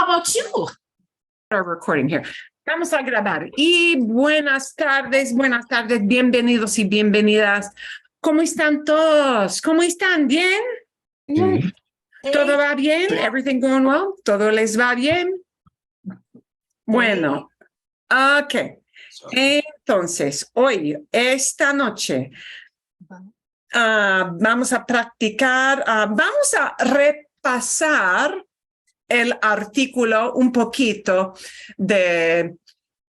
about you? Our recording here. Vamos a grabar. Y buenas tardes, bienvenidos y bienvenidas. ¿Cómo están todos? ¿Cómo están? ¿Bien? Sí. ¿Todo va bien? Everything going well? ¿Todo les va bien? Bueno, ok. Entonces, hoy, esta noche, vamos a practicar, vamos a repasar el artículo un poquito de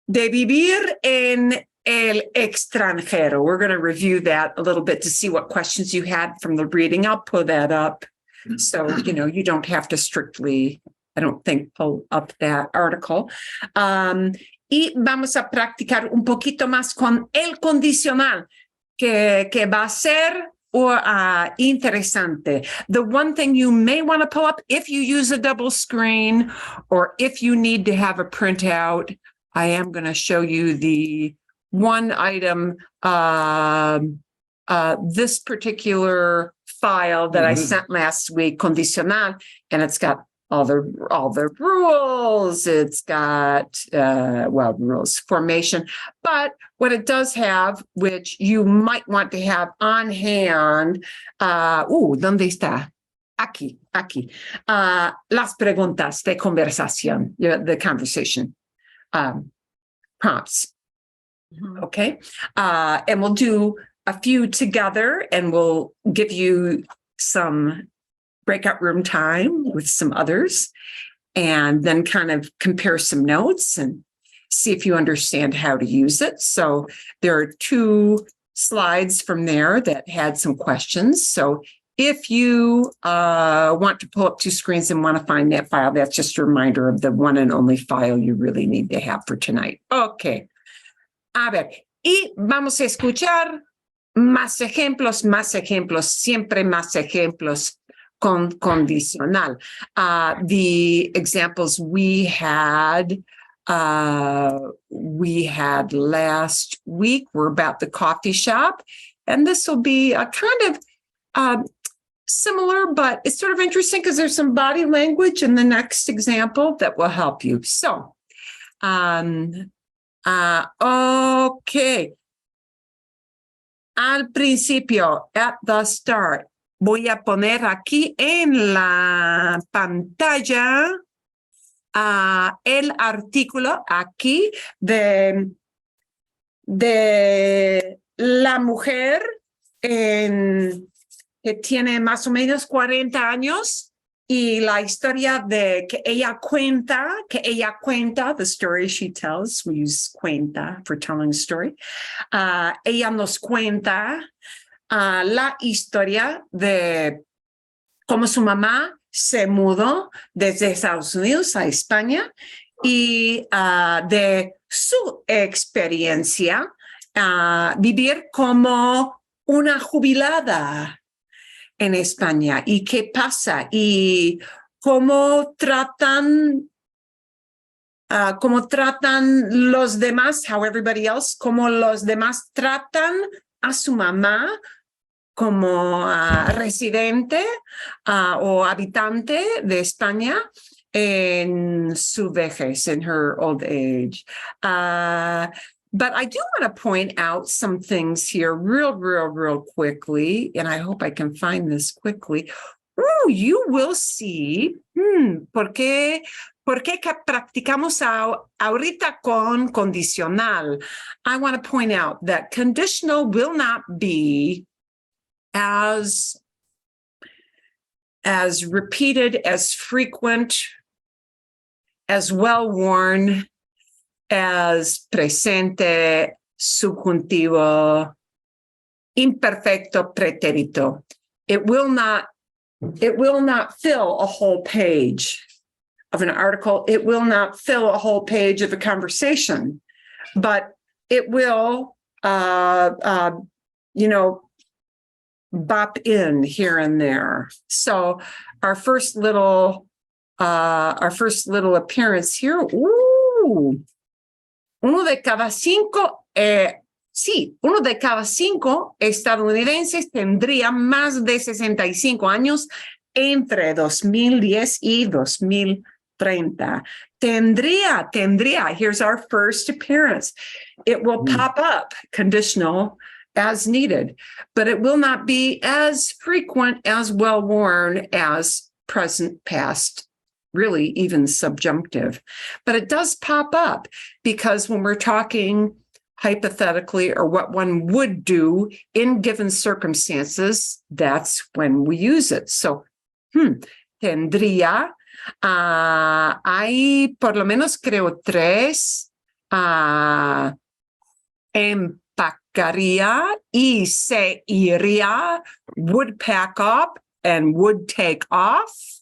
vivir en el extranjero. We're going to review that a little bit to see what questions you had from the reading. I'll pull that up. So, you don't have to strictly, I don't think, pull up that article. Y vamos a practicar un poquito más con el condicional, que va a ser interesante. The one thing you may want to pull up if you use a double screen or if you need to have a printout, I am going to show you the one item, this particular file that I sent last week, condicional, and it's got all the rules. It's got, rules, formation. But what it does have, which you might want to have on hand, ¿dónde está? Aquí. Las preguntas de conversación, the conversation prompts. Okay. And we'll do a few together and we'll give you some breakout room time with some others and then kind of compare some notes and see if you understand how to use it. So there are 2 slides from there that had some questions. So if you want to pull up 2 screens and want to find that file, that's just a reminder of the one and only file you really need to have for tonight. Okay. A ver, y vamos a escuchar más ejemplos, siempre más ejemplos con condicional. The examples we had last week were about the coffee shop, and this will be a kind of similar, but it's sort of interesting because there's some body language in the next example that will help you. So, okay. Al principio, at the start, voy a poner aquí en la pantalla el artículo aquí de la mujer que tiene más o menos 40 años y la historia de que ella cuenta, the story she tells, we use cuenta for telling a story. Ella nos cuenta la historia de cómo su mamá se mudó desde Estados Unidos a España y de su experiencia vivir como una jubilada en España y qué pasa y cómo tratan los demás, how everybody else, cómo los demás tratan a su mamá como residente o habitante de España en su vejez, in her old age. But I do want to point out some things here real quickly, and I hope I can find this quickly. You will see, ¿por qué practicamos ahorita con condicional? I want to point out that conditional will not be as repeated, as frequent, as well-worn as presente, subjuntivo, imperfecto, pretérito. It will not fill a whole page of an article. It will not fill a whole page of a conversation, but it will, bop in here and there. So our first little appearance here. Uno de cada 5 estadounidenses tendría más de 65 años entre 2010 y 2020. 30. Tendría. Here's our first appearance. It will pop up, conditional, as needed, but it will not be as frequent, as well worn as present, past, really even subjunctive. But it does pop up because when we're talking hypothetically or what one would do in given circumstances, that's when we use it. So, tendría. Hay por lo menos creo 3. Empacaría y se iría, would pack up and would take off,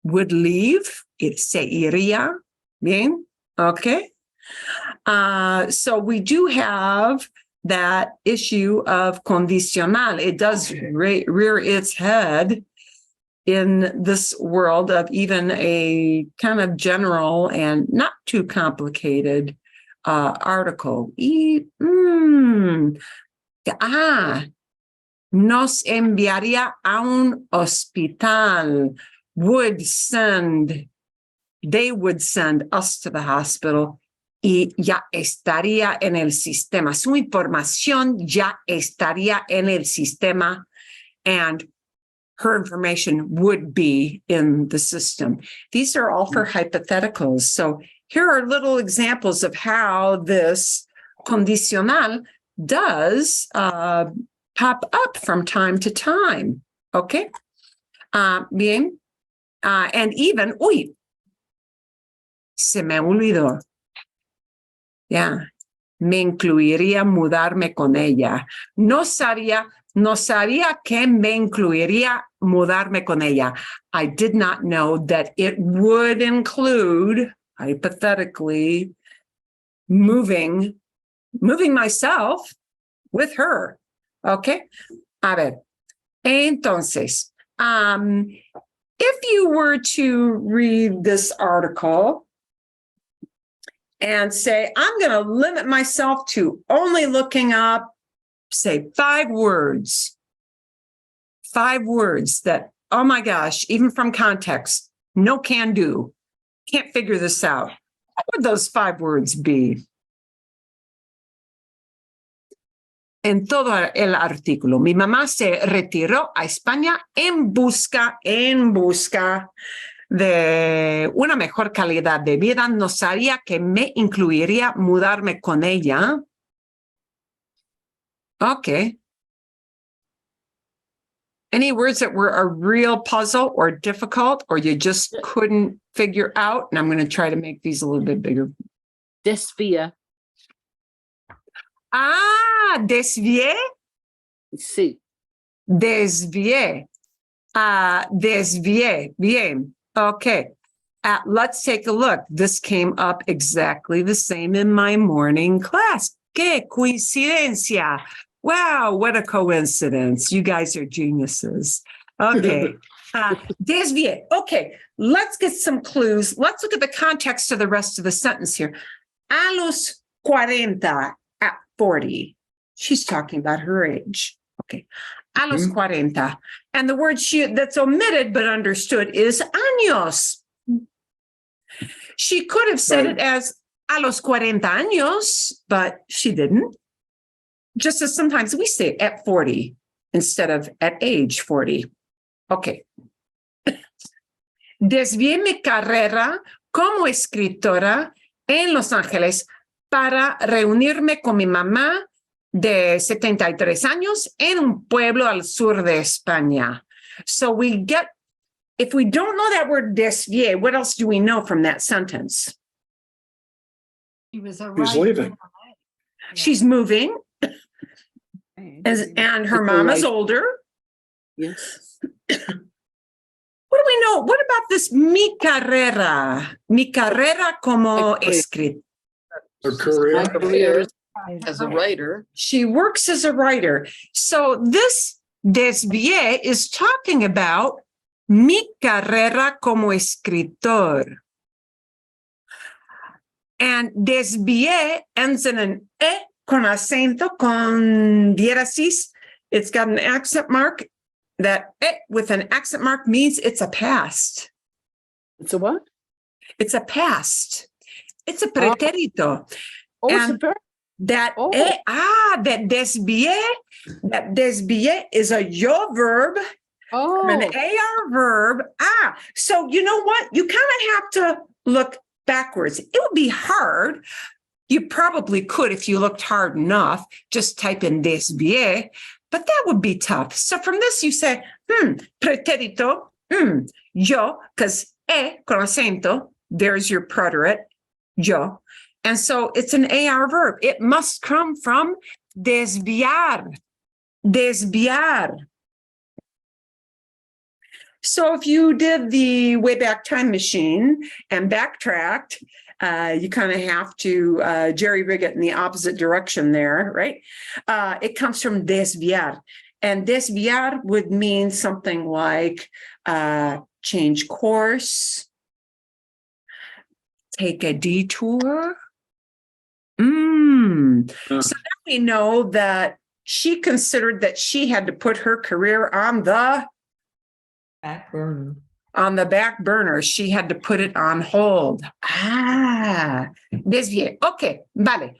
would leave, it se iría. Bien, okay. So we do have that issue of condicional. It does rear its head in this world of even a kind of general and not too complicated article. Nos enviaría a un hospital. They would send us to the hospital y ya estaría en el sistema. Su información ya estaría en el sistema and her information would be in the system. These are all for hypotheticals. So here are little examples of how this condicional does pop up from time to time. Okay. Bien. And even, se me olvidó. Yeah. Me incluiría mudarme con ella. No sabía que me incluiría mudarme con ella. I did not know that it would include, hypothetically, moving myself with her. Okay? A ver. Entonces, if you were to read this article and say, I'm going to limit myself to only looking up, say, 5 words that, oh my gosh, even from context, no can do, can't figure this out. What would those 5 words be? En todo el artículo, mi mamá se retiró a España en busca de una mejor calidad de vida. No sabía que me incluiría mudarme con ella. Okay. Any words that were a real puzzle or difficult or you just couldn't figure out? And I'm going to try to make these a little bit bigger. Desvía. Desvié. Sí. Desvié. Desvié. Bien. Okay. Let's take a look. This came up exactly the same in my morning class. ¡Qué coincidencia! Wow, what a coincidence. You guys are geniuses. Okay. Desvié. Okay, let's get some clues. Let's look at the context of the rest of the sentence here. A los 40, at 40. She's talking about her age. Okay. A los 40. And the word that's omitted but understood is años. She could have said it as a los 40 años, but she didn't. Just as sometimes we say at 40 instead of at age 40. Okay. Desvié mi carrera como escritora en Los Ángeles para reunirme con mi mamá de 73 años en un pueblo al sur de España. So we get, if we don't know that word desvié, what else do we know from that sentence? He's leaving. She's moving. And her mom is older. Yes. What do we know? What about this mi carrera? Mi carrera como escritora. A career. As a writer. She works as a writer. So this desvié is talking about mi carrera como escritor. And desvié ends in an e con acento, con diéresis. It's got an accent mark. That with an accent mark means it's a past. It's a what? It's a past. It's a pretérito. Oh, it's a And verb. That Oh. that desvié is a yo verb, an Oh, AR verb. So you know what? You kind of have to look backwards. It would be hard. You probably could if you looked hard enough, just type in desvié, but that would be tough. So from this, you say, pretérito, yo, because con acento, there's your preterite, yo. And so it's an AR verb. It must come from desviar, desviar. So if you did the Wayback Time Machine and backtracked, you kind of have to jerry-rig it in the opposite direction there, right? It comes from desviar. And desviar would mean something like change course, take a detour. So now we know that she considered that she had to put her career on the Back burner. back burner. She had to put it on hold. Desvié. Okay, vale.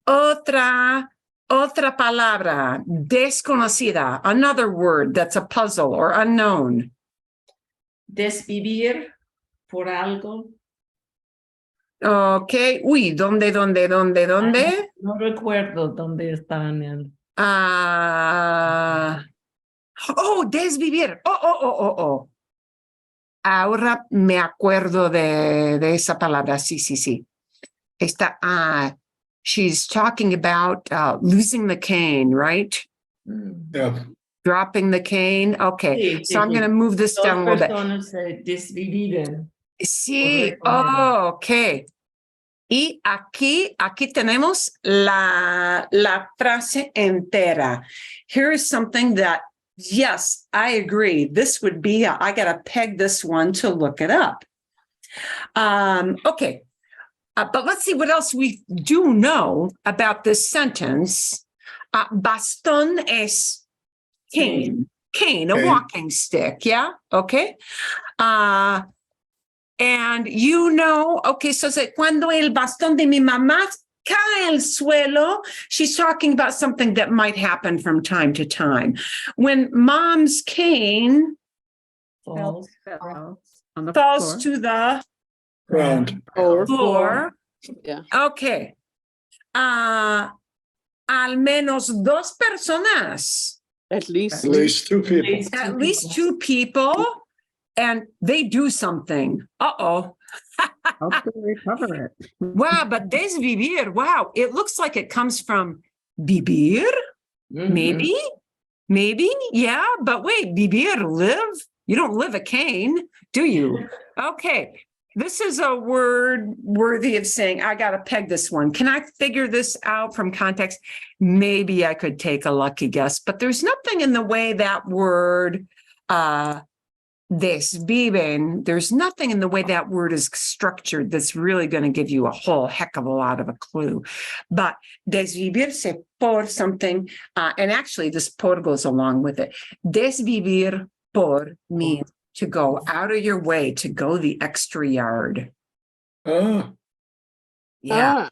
Otra palabra, desconocida. Another word that's a puzzle or unknown. Desvivir por algo. Okay. Uy, ¿dónde? No recuerdo dónde está en el. Desvivir. Oh. Ahora me acuerdo de esa palabra. Sí. Está, she's talking about losing the cane, right? Yeah. Dropping the cane. Okay. Sí, So I'm sí. going to move this down a little bit. Personas se desviven. Sí. Correcto. Okay. Y aquí tenemos la frase entera. Here is something that, yes, I agree. This would be, I got to peg this one to look it up. Okay. But let's see what else we do know about this sentence. Bastón es cane, a Cane. walking stick. Yeah. Okay. And you know, okay, so cuando el bastón de mi mamá cae al suelo, she's talking about something that might happen from time to time. When mom's cane Falls. on the falls floor. to the Ground. floor. Yeah. Okay. Al menos dos personas, At least. At least two people. at least two people, and they do something. Uh-oh. How to recover it. Wow, but desvivir, wow, it looks like it comes from vivir, maybe, yeah, but wait, vivir, live? You don't live a cane, do you? Okay, this is a word worthy of saying, I got to peg this one. Can I figure this out from context? Maybe I could take a lucky guess, but there's nothing in the way that word desviven, there's nothing in the way that word is structured that's really going to give you a whole heck of a lot of a clue. But desvivirse por something, and actually this por goes along with it. Desvivir por means to go out of your way, to go the extra yard. Ah, Yeah.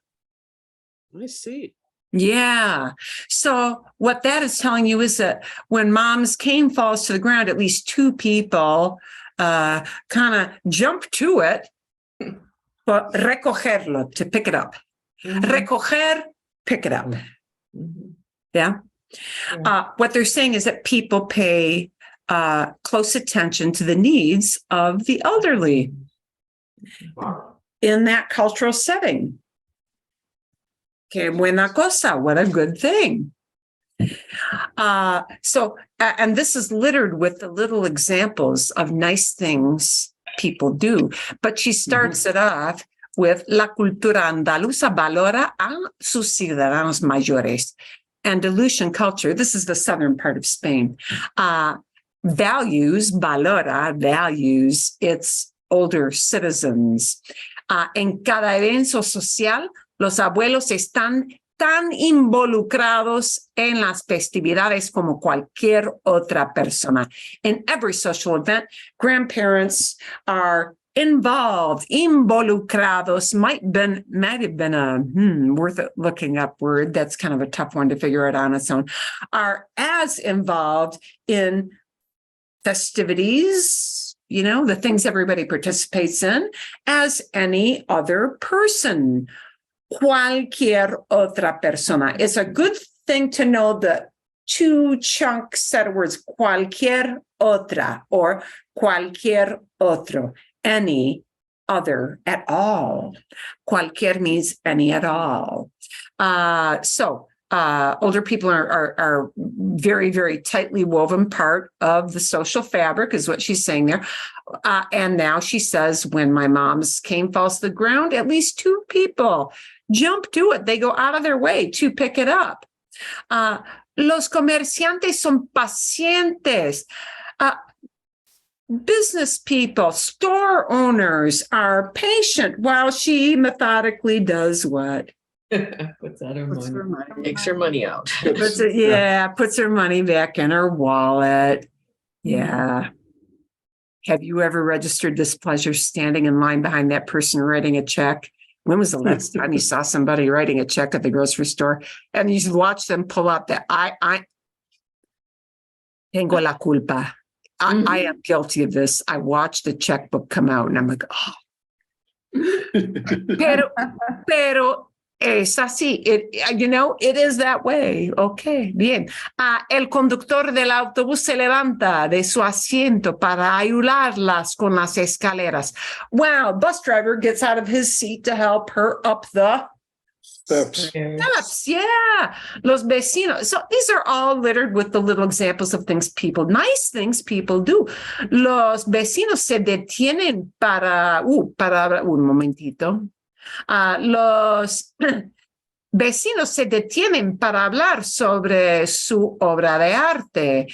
I see. Yeah. So what that is telling you is that when mom's cane falls to the ground, at least two people kind of jump to it, but recogerlo, to pick it up. Recoger, pick it up. Yeah. What they're saying is that people pay close attention to the needs of the elderly in that cultural setting. Que buena cosa, what a good thing. And this is littered with the little examples of nice things people do. But she starts it off with la cultura andaluza valora a sus ciudadanos mayores. Andalusian culture, this is the southern part of Spain, values its older citizens. En cada evento social, los abuelos están tan involucrados en las festividades como cualquier otra persona. In every social event, grandparents are Involved, involucrados might have been a worth it looking up word. That's kind of a tough one to figure out on its own. Are as involved in festivities, the things everybody participates in, as any other person. Cualquier otra persona. It's a good thing to know the two chunk set of words, cualquier otra or cualquier otro. Any other at all. Cualquier means any at all. Older people are very, very tightly woven part of the social fabric, is what she's saying there. And now she says, when my mom's cane falls to the ground, at least two people jump to it. They go out of their way to pick it up. Los comerciantes son pacientes. Business people, store owners are patient while she methodically does what? Puts out her Puts money. her money. Takes her money out. Puts her money back in her wallet. Yeah. Have you ever registered displeasure standing in line behind that person writing a check? When was the last time you saw somebody writing a check at the grocery store and you just watch them pull out that I tengo la culpa. I am guilty of this. I watched the checkbook come out and I'm like, oh. Pero es así. It is that way. Okay, bien. El conductor del autobús se levanta de su asiento para ayudarlas con las escaleras. Wow, bus driver gets out of his seat to help her up the Steps. steps. Yeah. Los vecinos. So these are all littered with the little examples of nice things people do. Los vecinos se detienen para un momentito. Los vecinos se detienen para hablar sobre su obra de arte.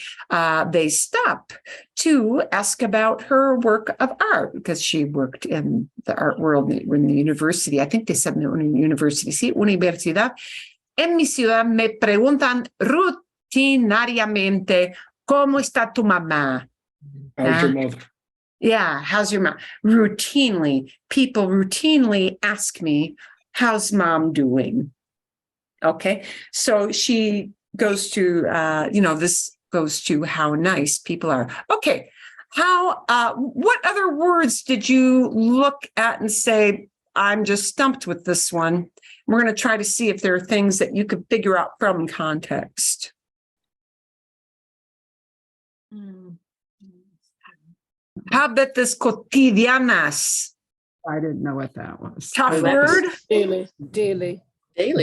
They stop to ask about her work of art because she worked in the art world in the university. I think they said in the university. Sí, universidad. En mi ciudad me preguntan rutinariamente, ¿cómo está tu mamá? How's your mother? Yeah, how's your mom? People routinely ask me, how's mom doing? Okay, so she goes to, this goes to how nice people are. Okay, what other words did you look at and say, I'm just stumped with this one? We're going to try to see if there are things that you could figure out from context. Hábitos cotidianas. I didn't know what that was. Tough word. Daily. Daily. I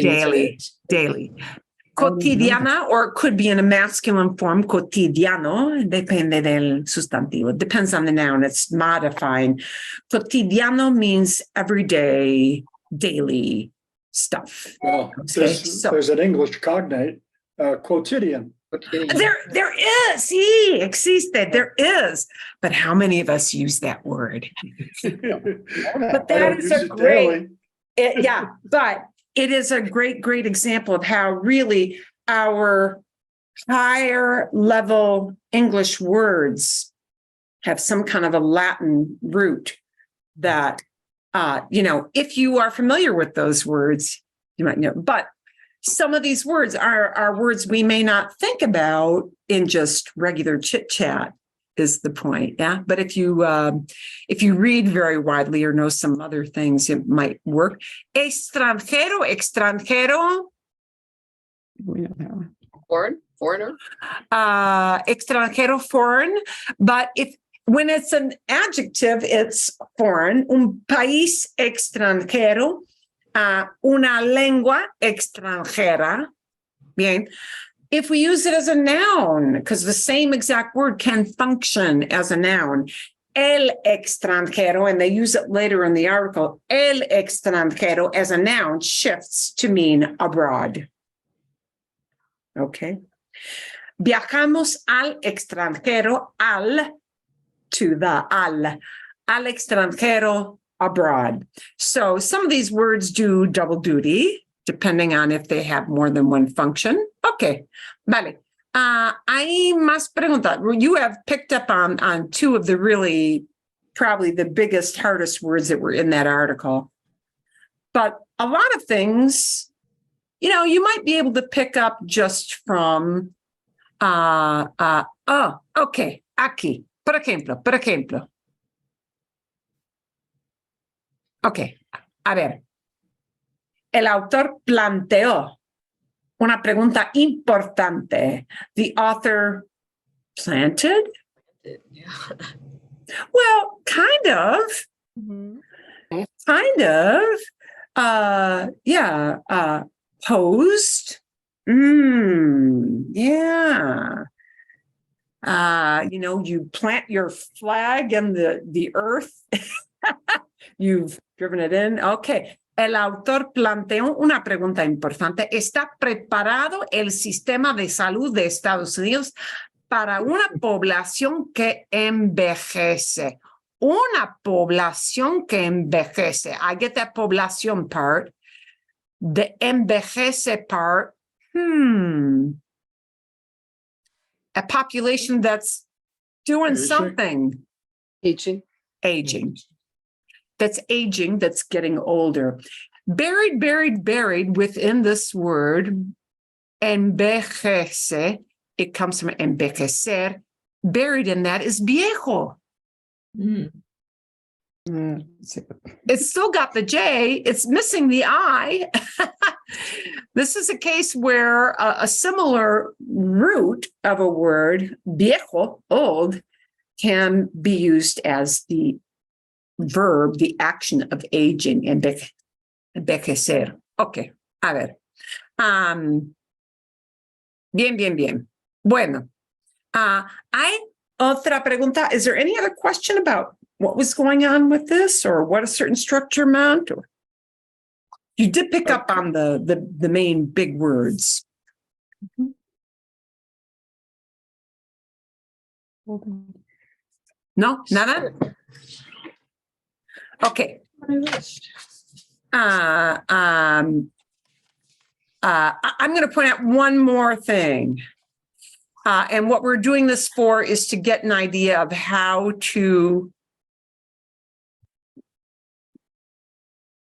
Cotidiana, or it could be in a masculine form, cotidiano, depende del sustantivo. It depends on the noun, it's modifying. Cotidiano means everyday, daily stuff. Well, there's an English cognate, quotidian. There is, sí, existe, there is. But how many of us use that word? But that is a great, but it is a great example of how really our higher level English words have some kind of a Latin root that, if you are familiar with those words, you might know. But some of these words are words we may not think about in just regular chit chat. Is the point, yeah? But if you read very widely or know some other things, it might work. Extranjero. We don't have Foreigner. Extranjero, foreign. But when it's an adjective, it's foreign. Un país extranjero. Una lengua extranjera. Bien. If we use it as a noun, because the same exact word can function as a noun, el extranjero, and they use it later in the article, el extranjero as a noun shifts to mean abroad. Okay. Viajamos al extranjero, al extranjero, abroad. So some of these words do double duty, depending on if they have more than one function. Okay, vale. Hay más preguntas. You have picked up on two of the really probably the biggest, hardest words that were in that article. But a lot of things, you know, you might be able to pick up just from, okay, aquí, por ejemplo. Ok, a ver. El autor planteó una pregunta importante. The author planted? Yeah. Well, kind of. Kind of. Posed. Yeah. You know, you plant your flag in the earth. You've driven it in. Okay. El autor planteó una pregunta importante. ¿Está preparado el sistema de salud de Estados Unidos para una población que envejece? Una población que envejece. I get that población part. The envejece part. A population that's doing Aging. something. Aging. That's aging, that's getting older. Buried within this word, envejece, it comes from envejecer. Buried in that is viejo. It's still got the J, it's missing the I. This is a case where a similar root of a word, viejo, old, can be used as the verb, the action of aging, envejecer. Okay, a ver. Bien. Bueno, hay otra pregunta. Is there any other question about what was going on with this or what a certain structure meant? Or you did pick up on the main big words. No, nada? Okay. I'm going to point out one more thing. And what we're doing this for is to get an idea of how to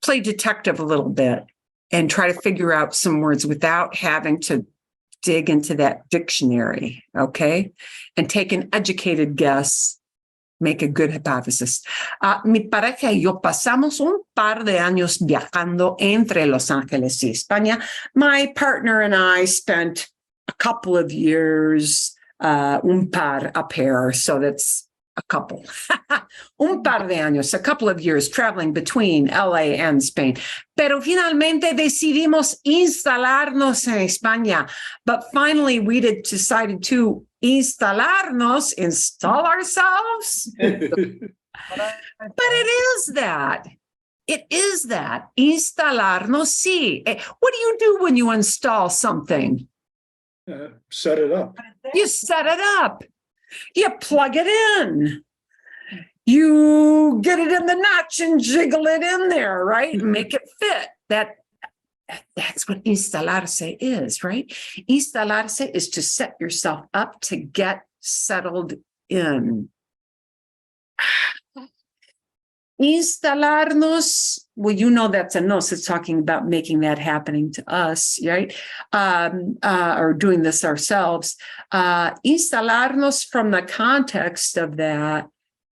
play detective a little bit and try to figure out some words without having to dig into that dictionary, okay? And take an educated guess. Make a good hypothesis. Mi pareja y yo pasamos un par de años viajando entre Los Ángeles y España. My partner and I spent a couple of years, un par, a pair, so that's a couple. Un par de años, a couple of years traveling between LA and Spain. Pero finalmente decidimos instalarnos en España. But finally, we decided to install ourselves. But it is that. It is that. Instalarnos, sí. What do you do when you install something? Set it up. You set it up. You plug it in. You get it in the notch and jiggle it in there, right? Make it fit. That's what instalarse is, right? Instalarse is to set yourself up to get settled in. Instalarnos, well, you know that's a nos. It's talking about making that happening to us, right? Or doing this ourselves. Instalarnos, from the context of that,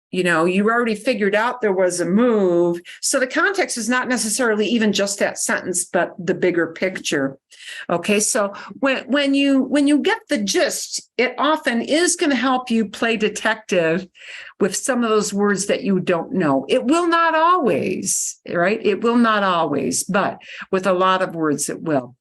you know, you already figured out there was a move. So the context is not necessarily even just that sentence, but the bigger picture. Okay, so when you get the gist, it often is going to help you play detective with some of those words that you don't know. It will not always, right? It will not always, but with a lot of words it will.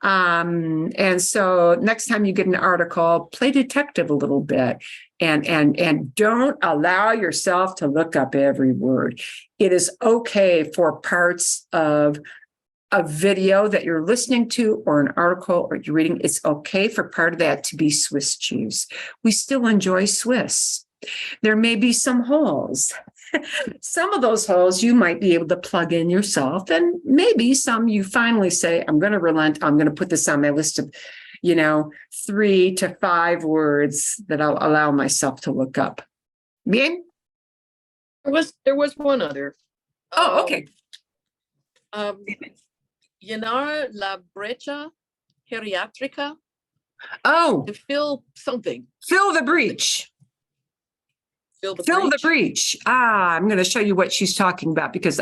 And so next time you get an article, play detective a little bit and don't allow yourself to look up every word. It is okay for parts of a video that you're listening to or an article or you're reading. It's okay for part of that to be Swiss cheese. We still enjoy Swiss. There may be some holes. Some of those holes you might be able to plug in yourself, and maybe some you finally say, I'm going to relent. I'm going to put this on my list of, 3 to 5 words that I'll allow myself to look up. Bien? There was one other. Oh, okay. Llenar la brecha geriátrica, Oh, to fill something, fill the breach. fill the Fill the breach. breach. I'm going to show you what she's talking about because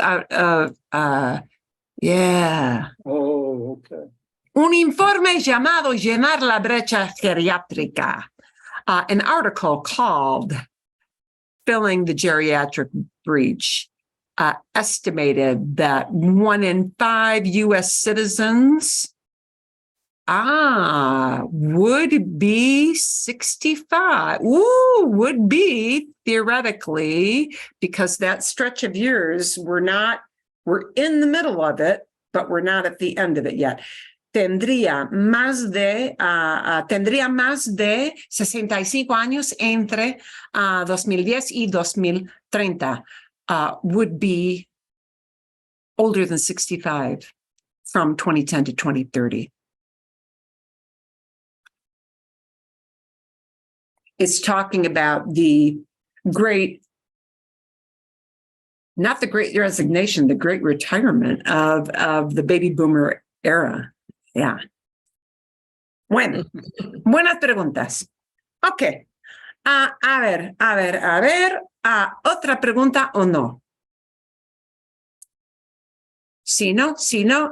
yeah. Oh, okay. Un informe llamado Llenar la brecha geriátrica. An article called Filling the Geriatric Breach estimated that 1 in 5 U.S. citizens would be 65. Ooh, would be theoretically, because that stretch of years, we're in the middle of it, but we're not at the end of it yet. Tendría más de 65 años entre 2010 y 2030. Would be older than 65 from 2010 to 2030. It's talking about not the great resignation, the great retirement of the baby boomer era. Yeah. Bueno, buenas preguntas. Ok. A ver. ¿Otra pregunta o no? Si no,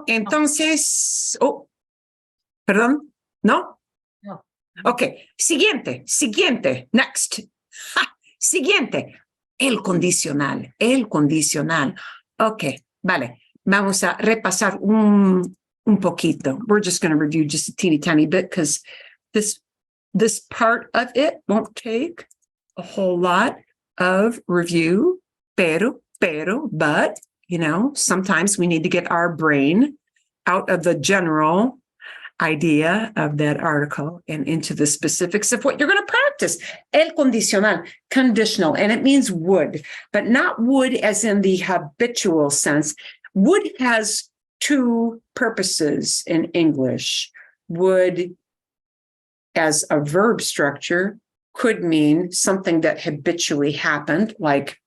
entonces... Oh, perdón, ¿no? No. Ok, siguiente, next. Siguiente, el condicional. Ok, vale, vamos a repasar un poquito. We're just going to review just a teeny tiny bit because this part of it won't take a whole lot of review, but, sometimes we need to get our brain out of the general idea of that article and into the specifics of what you're going to practice. El condicional, conditional, and it means would, but not would as in the habitual sense. Would has two purposes in English. Would, as a verb structure, could mean something that habitually happened, like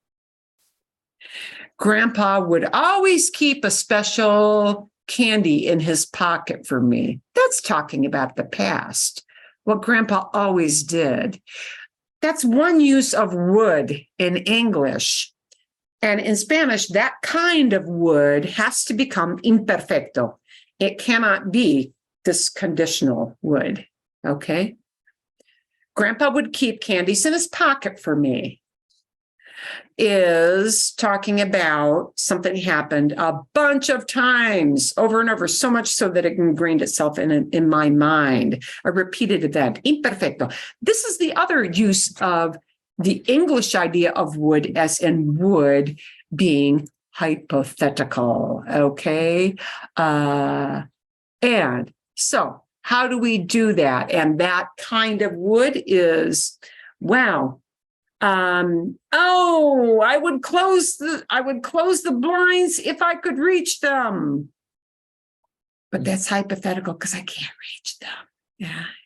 Grandpa would always keep a special candy in his pocket for me. That's talking about the past, what Grandpa always did. That's one use of would in English. And in Spanish, that kind of would has to become imperfecto. It cannot be this conditional would, okay? Grandpa would keep candies in his pocket for me is talking about something happened a bunch of times over and over, so much so that it ingrained itself in my mind, a repeated event, imperfecto. This is the other use of the English idea of would, as in would being hypothetical, okay? And so how do we do that? And that kind of would is, wow, I would close the blinds if I could reach them. But that's hypothetical because I can't reach them.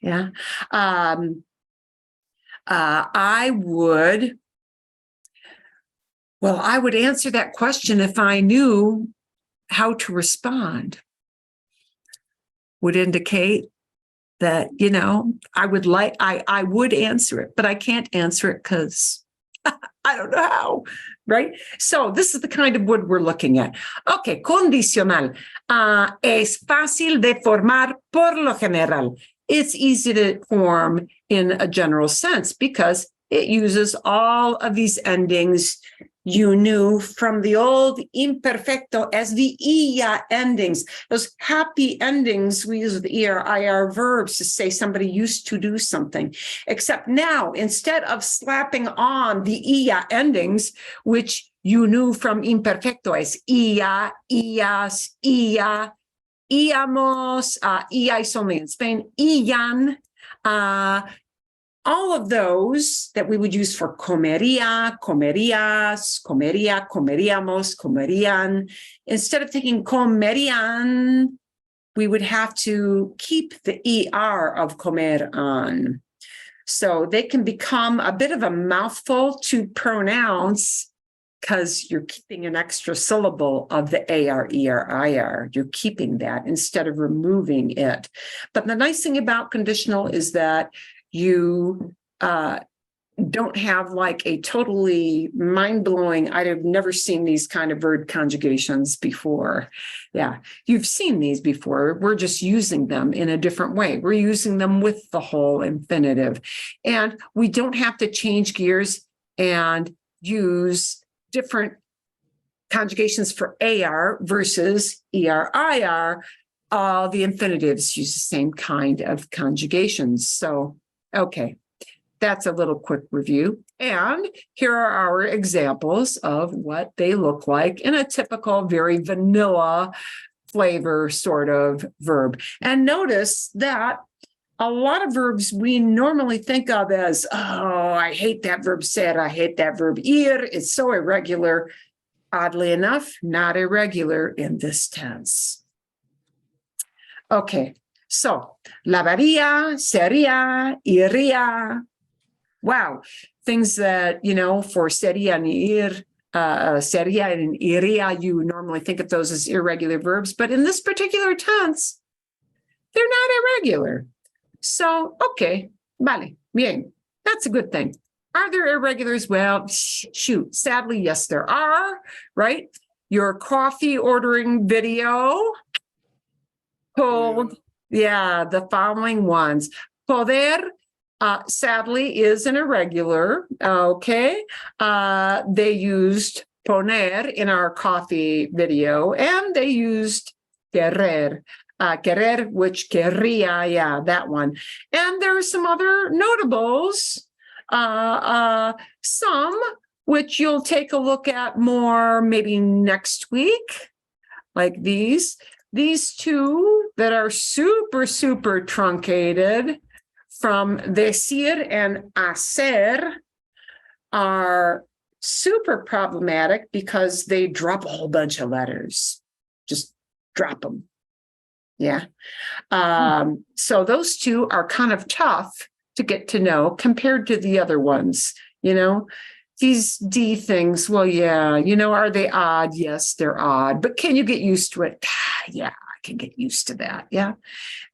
Yeah. I would answer that question if I knew how to respond. Would indicate that, I would answer it, but I can't answer it because I don't know how, right? So this is the kind of would we're looking at. Okay, condicional. Es fácil de formar por lo general. It's easy to form in a general sense because it uses all of these endings you knew from the old imperfecto as the ia endings, those happy endings we use with er, ir verbs to say somebody used to do something. Except now, instead of slapping on the ia endings, which you knew from imperfecto as ia, ias, ia, íamos, ia is only in Spain, ian, all of those that we would use for comería, comerías, comería, comeríamos, comerían. Instead of taking comerían, we would have to keep the ER of comer on. So they can become a bit of a mouthful to pronounce because you're keeping an extra syllable of the AR, ER, IR. You're keeping that instead of removing it. But the nice thing about conditional is that you don't have like a totally mind-blowing, I've never seen these kind of verb conjugations before. Yeah, you've seen these before. We're just using them in a different way. We're using them with the whole infinitive. And we don't have to change gears and use different conjugations for AR versus ER, IR. All the infinitives use the same kind of conjugations. So, okay. That's a little quick review. And here are our examples of what they look like in a typical, very vanilla flavor sort of verb. And notice that a lot of verbs we normally think of as, oh, I hate that verb ser, I hate that verb ir, it's so irregular. Oddly enough, not irregular in this tense. Okay, so lavaría, sería, iría. Wow, things that, you know, for sería and ir, sería and iría, you normally think of those as irregular verbs, but in this particular tense, they're not irregular. So, okay, vale, bien, that's a good thing. Are there irregulars? Well, shoot, sadly, yes, there are, right? Your coffee ordering video, told, yeah, the following ones. Poder, sadly, is an irregular, okay? They used poner in our coffee video, and they used querer. Querer, which querría, yeah, that one. And there are some other notables, some which you'll take a look at more maybe next week, like these. These two that are super, super truncated from decir and hacer are super problematic because they drop a whole bunch of letters. Just drop them. Yeah. So those two are kind of tough to get to know compared to the other ones, you know. These D things, well, yeah, you know, are they odd? Yes, they're odd, but can you get used to it? Yeah, I can get used to that. Yeah.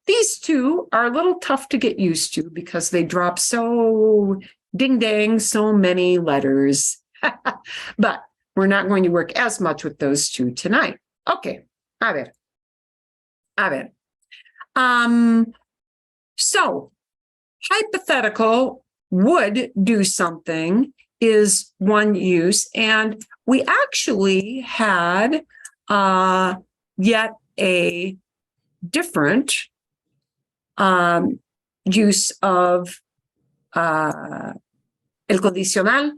These two are a little tough to get used to because they drop so ding dang, so many letters. But we're not going to work as much with those two tonight. Okay, a ver. So hypothetical would do something is one use, and we actually had yet a different use of el condicional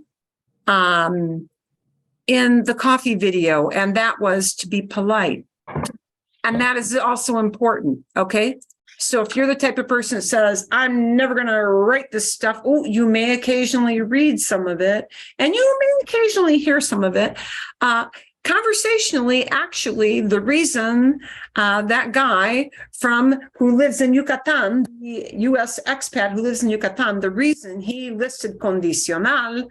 in the coffee video, and that was to be polite. And that is also important, okay? So if you're the type of person that says, I'm never going to write this stuff, oh, you may occasionally read some of it, and you may occasionally hear some of it. Conversationally, actually, the reason that guy who lives in Yucatan, the U.S. expat who lives in Yucatan, the reason he listed condicional,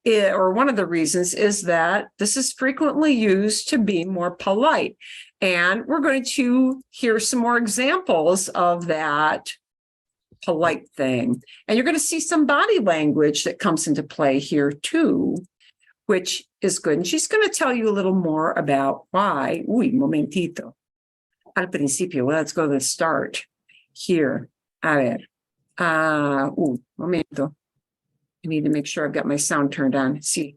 or one of the reasons, is that this is frequently used to be more polite. And we're going to hear some more examples of that polite thing. And you're going to see some body language that comes into play here too, which is good. And she's going to tell you a little more about why. Uy, momentito. Al principio, well, let's go to the start here. A ver. Momento. I need to make sure I've got my sound turned on. Sí.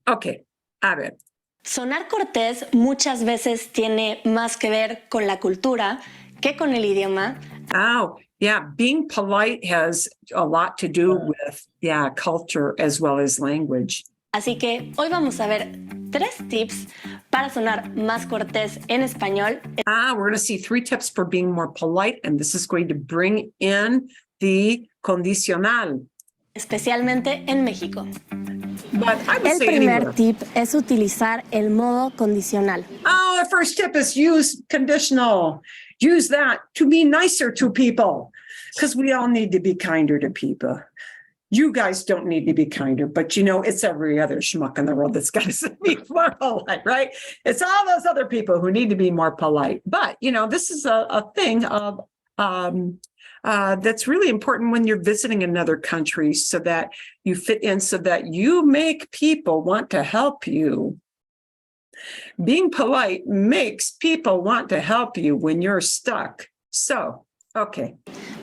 Okay. A ver. Sonar cortés muchas veces tiene más que ver con la cultura que con el idioma. Oh, yeah. Being polite has a lot to do with, culture as well as language. Así que hoy vamos a ver 3 tips para sonar más cortés en español. We're going to see 3 tips for being more polite, and this is going to bring in the condicional. Especialmente en México. But I would El say primer anywhere. tip es utilizar el modo condicional. The first tip is use conditional. Use that to be nicer to people, because we all need to be kinder to people. You guys don't need to be kinder, but you know, it's every other schmuck in the world that's got to be more polite, right? It's all those other people who need to be more polite. But, you know, this is a thing of, that's really important when you're visiting another country so that you fit in, so that you make people want to help you. Being polite makes people want to help you when you're stuck. So, okay.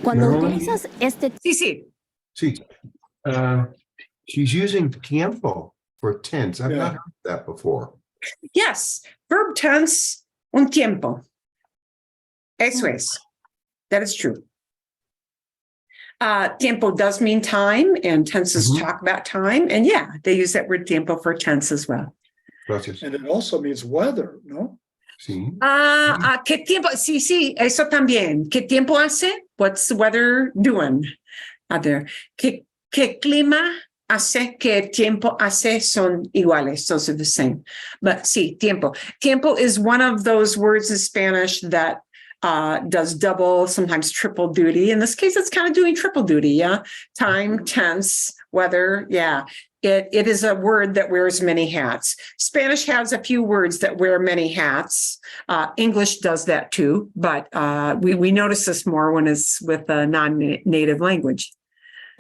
Cuando Marilyn? utilizas este CC. See, she's using tiempo for tense. I've not heard that before. Yes, verb tense, un tiempo. Eso es. That is true. Tiempo does mean time, and tenses talk about time. And yeah, they use that word tiempo for tense as well. Gracias. And it also means weather, no? Sí. ¿Qué tiempo? Sí, sí, eso también. ¿Qué tiempo hace? What's the weather doing out there? ¿Qué clima hace? ¿Qué tiempo hace? Son iguales. Those are the same. But sí, tiempo. Tiempo is one of those words in Spanish that does double, sometimes triple duty. In this case, it's kind of doing triple duty. Yeah. Time, tense, weather. Yeah. It is a word that wears many hats. Spanish has a few words that wear many hats. English does that too, but we notice this more when it's with a non-native language.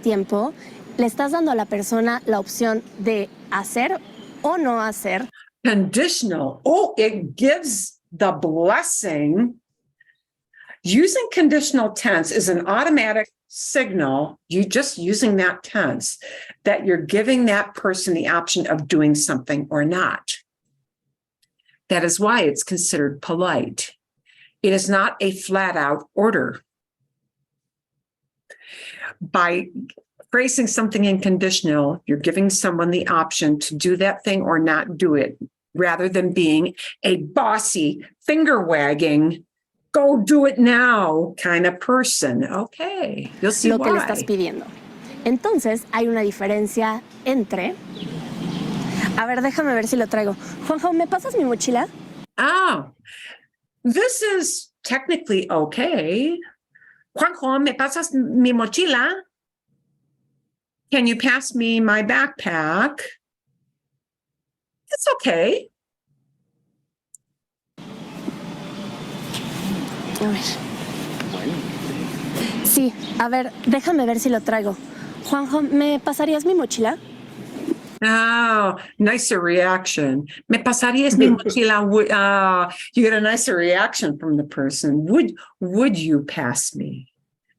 tiempo, le estás dando a la persona la opción de hacer o no hacer. Conditional. Oh, it gives the blessing. Using conditional tense is an automatic signal, you just using that tense, that you're giving that person the option of doing something or not. That is why it's considered polite. It is not a flat out order. By phrasing something in conditional, you're giving someone the option to do that thing or not do it, rather than being a bossy, finger wagging, go do it now kind of person. Okay, you'll see lo why. que le estás pidiendo. Entonces, hay una diferencia entre... A ver, déjame ver si lo traigo. Juanjo, ¿me pasas mi mochila? Oh, this is technically okay. Juanjo, ¿me pasas mi mochila? Can you pass me my backpack? It's okay. A ver. Sí, a ver, déjame ver si lo traigo. Juanjo, ¿me pasarías mi mochila? Oh, nicer reaction. ¿Me pasarías mi mochila? You get a nicer reaction from the person. Would you pass me?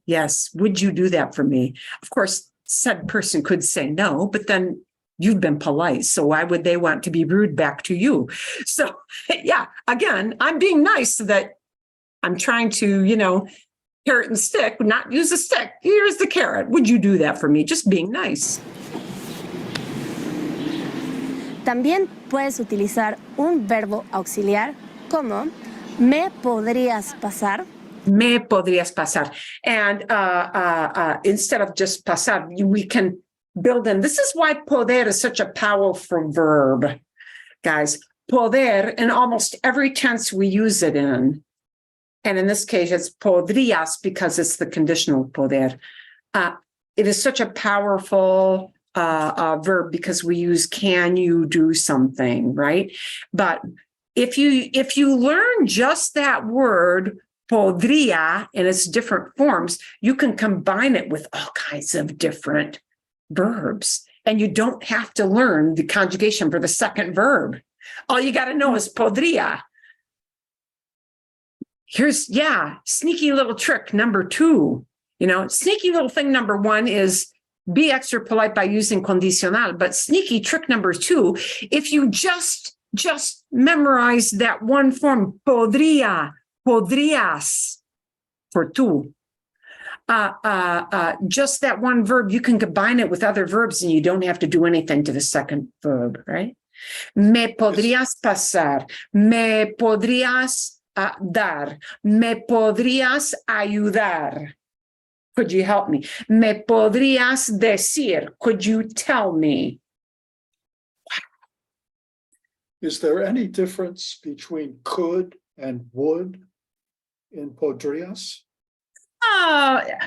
Yes. Would you do that for me? Of course, said person could say no, but then you've been polite. So why would they want to be rude back to you? So yeah, again, I'm being nice so that I'm trying to, carrot and stick, not use a stick. Here's the carrot. Would you do that for me? Just being nice. También puedes utilizar un verbo auxiliar como me podrías pasar. Me podrías pasar. And instead of just pasar, we can build in. This is why poder is such a powerful verb, guys. Poder, in almost every tense we use it in. And in this case, it's podrías because it's the conditional poder. It is such a powerful verb because we use can you do something, right? But if you learn just that word, podría, in its different forms, you can combine it with all kinds of different verbs. And you don't have to learn the conjugation for the second verb. All you got to know is podría. Here's, sneaky little trick number 2. Sneaky little thing number 1 is be extra polite by using condicional. But sneaky trick number 2, if you just memorize that one form, podría, podrías, for tú. Just that one verb, you can combine it with other verbs and you don't have to do anything to the second verb, right? Me podrías pasar, me podrías dar, me podrías ayudar. Could you help me? Me podrías decir, could you tell me? Is there any difference between could and would in podrías?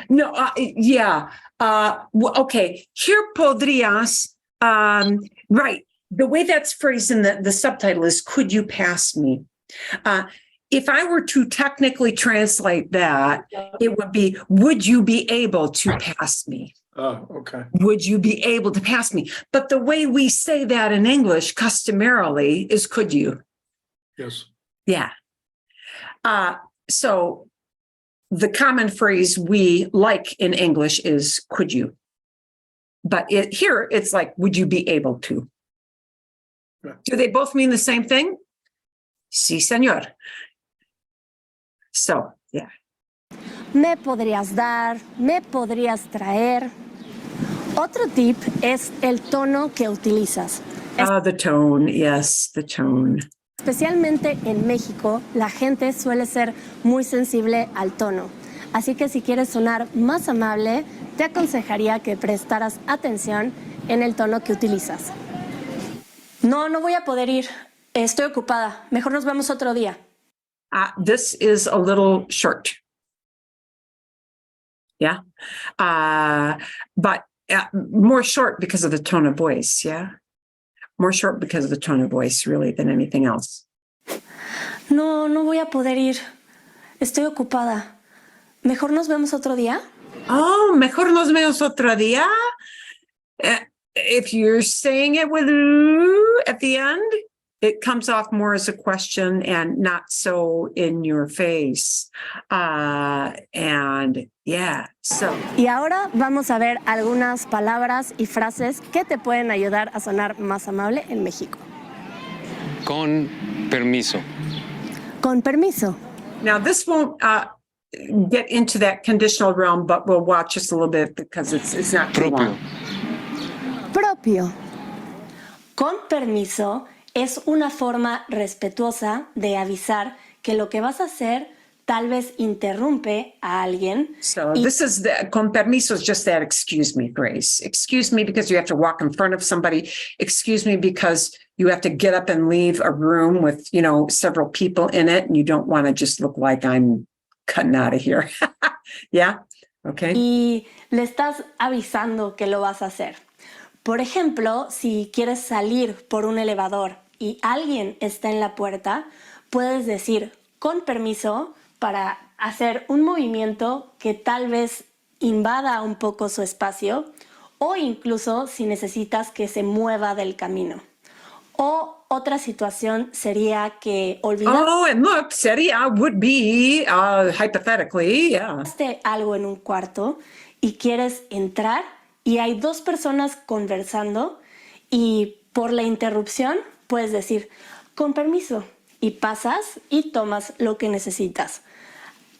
No, yeah. Okay, here podrías, right. The way that's phrased in the subtitle is, could you pass me? If I were to technically translate that, it would be, would you be able to pass me? Oh, okay. Would you be able to pass me? But the way we say that in English customarily is, could you? Yes. Yeah. So the common phrase we like in English is, could you? But here it's like, would you be able to? Right. Do they both mean the same thing? Sí, señor. So, yeah. Me podrías dar, me podrías traer. Otro tip es el tono que utilizas. The tone. Yes, the tone. Especialmente en México, la gente suele ser muy sensible al tono. Así que si quieres sonar más amable, te aconsejaría que prestaras atención en el tono que utilizas. No, no voy a poder ir. Estoy ocupada. Mejor nos vemos otro día. This is a little short. Yeah. But more short because of the tone of voice. Yeah. More short because of the tone of voice, really, than anything else. No, no voy a poder ir. Estoy ocupada. Mejor nos vemos otro día. Oh, mejor nos vemos otro día. If you're saying it with at the end, it comes off more as a question and not so in your face. And yeah, so. Y ahora vamos a ver algunas palabras y frases que te pueden ayudar a sonar más amable en México. Con permiso. Con permiso. Now this won't get into that conditional realm, but we'll watch just a little bit because it's not too Propio. long. Propio. Con permiso es una forma respetuosa de avisar que lo que vas a hacer tal vez interrumpe a alguien. So this is the con permiso is just that excuse me phrase. Excuse me because you have to walk in front of somebody. Excuse me because you have to get up and leave a room with, several people in it and you don't want to just look like I'm cutting out of here. Yeah. Okay. Y le estás avisando que lo vas a hacer. Por ejemplo, si quieres salir por un elevador y alguien está en la puerta, puedes decir con permiso para hacer un movimiento que tal vez invada un poco su espacio o incluso si necesitas que se mueva del camino. O otra situación sería que olvidaste Oh, and look, sería would be hypothetically, yeah. algo en un cuarto y quieres entrar y hay dos personas conversando y por la interrupción puedes decir con permiso y pasas y tomas lo que necesitas.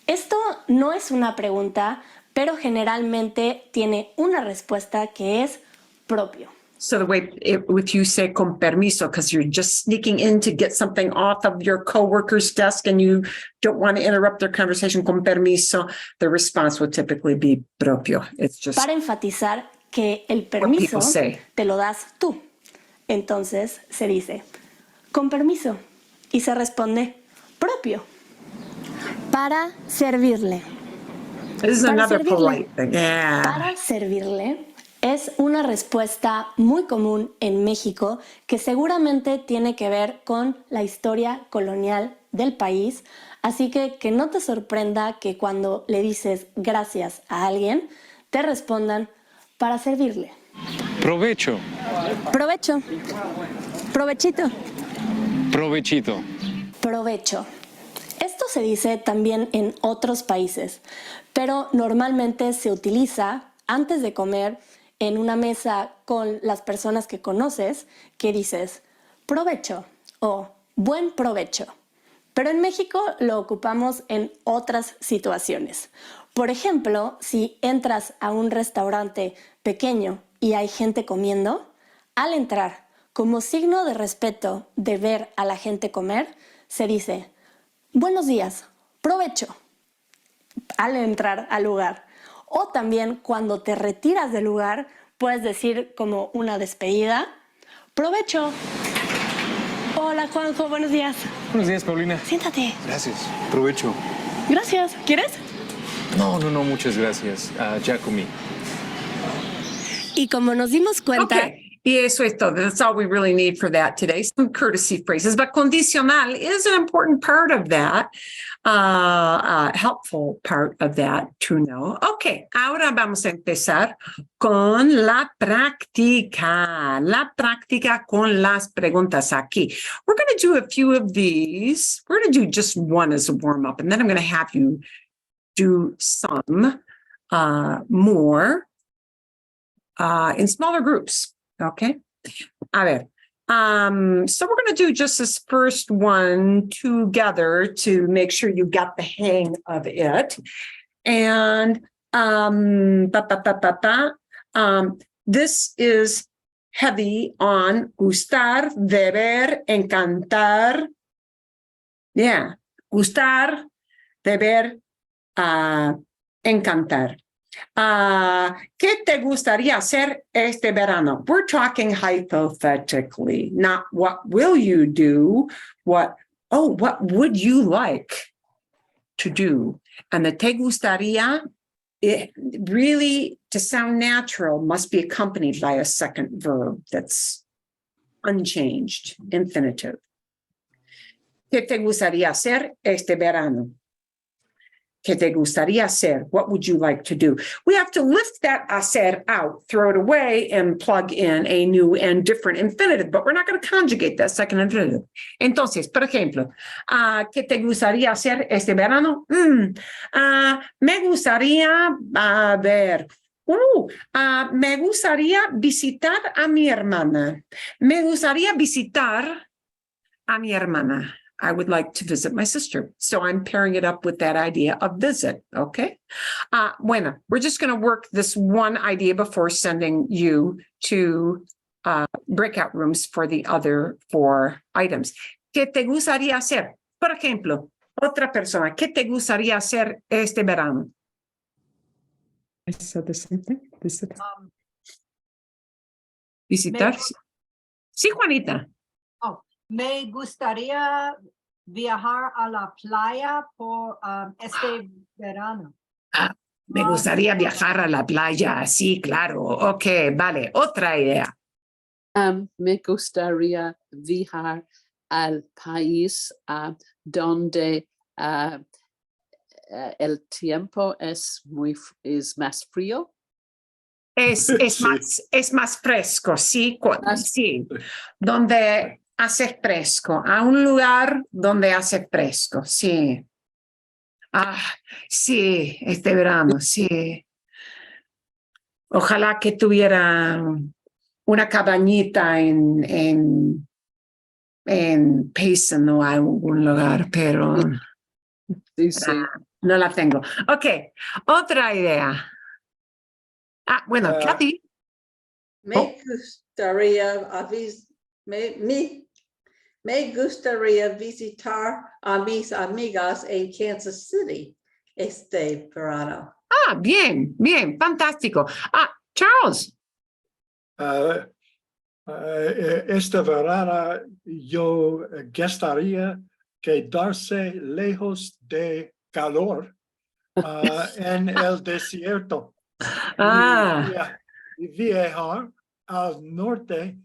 Esto no es una pregunta, pero generalmente tiene una respuesta que es propio. So the way if you say con permiso, because you're just sneaking in to get something off of your coworker's desk and you don't want to interrupt their conversation, con permiso, the response would typically be propio. It's just Para enfatizar que el what permiso people say. te lo das tú. Entonces se dice con permiso y se responde propio. Para servirle. This is Para another servirle. polite thing. Yeah. Para servirle es una respuesta muy común en México que seguramente tiene que ver con la historia colonial del país, así que no te sorprenda que cuando le dices gracias a alguien, te respondan para servirle. Provecho. Provecho. Provechito. Provechito. Provecho. Esto se dice también en otros países, pero normalmente se utiliza antes de comer en una mesa con las personas que conoces, que dices provecho o buen provecho. Pero en México lo ocupamos en otras situaciones. Por ejemplo, si entras a un restaurante pequeño y hay gente comiendo, al entrar, como signo de respeto de ver a la gente comer, se dice buenos días, provecho, al entrar al lugar. O también cuando te retiras del lugar, puedes decir como una despedida, provecho. Hola Juanjo, buenos días. Buenos días, Paulina. Siéntate. Gracias. Provecho. Gracias. ¿Quieres? No, muchas gracias. Ya comí. Y como nos dimos cuenta, Okay. Y eso es todo. That's all we really need for that today. Some courtesy phrases, but condicional is an important part of that, helpful part of that to know. Okay, ahora vamos a empezar con la práctica con las preguntas aquí. We're going to do a few of these. We're going to do just one as a warm up, and then I'm going to have you do some more in smaller groups. Okay. A ver. So we're going to do just this first one together to make sure you got the hang of it. And this is heavy on gustar, deber, encantar. Yeah. Gustar, deber, encantar. ¿Qué te gustaría hacer este verano? We're talking hypothetically, not what will you do, what would you like to do? And the te gustaría, it really, to sound natural, must be accompanied by a second verb that's unchanged, infinitive. ¿Qué te gustaría hacer este verano? ¿Qué te gustaría hacer? What would you like to do? We have to lift that hacer out, throw it away, and plug in a new and different infinitive, but we're not going to conjugate that second infinitive. Entonces, por ejemplo, ¿qué te gustaría hacer este verano? Me gustaría me gustaría visitar a mi hermana. Me gustaría visitar a mi hermana. I would like to visit my sister. So I'm pairing it up with that idea of visit, okay? Bueno, we're just going to work this one idea before sending you to breakout rooms for the other 4 items. ¿Qué te gustaría hacer? Por ejemplo, otra persona, ¿qué te gustaría hacer este verano? I said the same thing. Visitar. Sí, Juanita. Me gustaría viajar a la playa por este verano. Me gustaría viajar a la playa. Sí, claro. Ok, vale. Otra idea. Me gustaría viajar al país donde el tiempo es más frío. Es más fresco, sí, sí. Donde hace fresco, a un lugar donde hace fresco, sí. Sí, este verano, sí. Ojalá que tuviera una cabañita en Payson o algún lugar, pero Sí. no la tengo. Ok, otra idea. Bueno, Kathy. Me gustaría me gustaría visitar a mis amigas en Kansas City este verano. Bien, fantástico. Charles. Este verano yo gustaría quedarse lejos de calor en el desierto. Y viajar al norte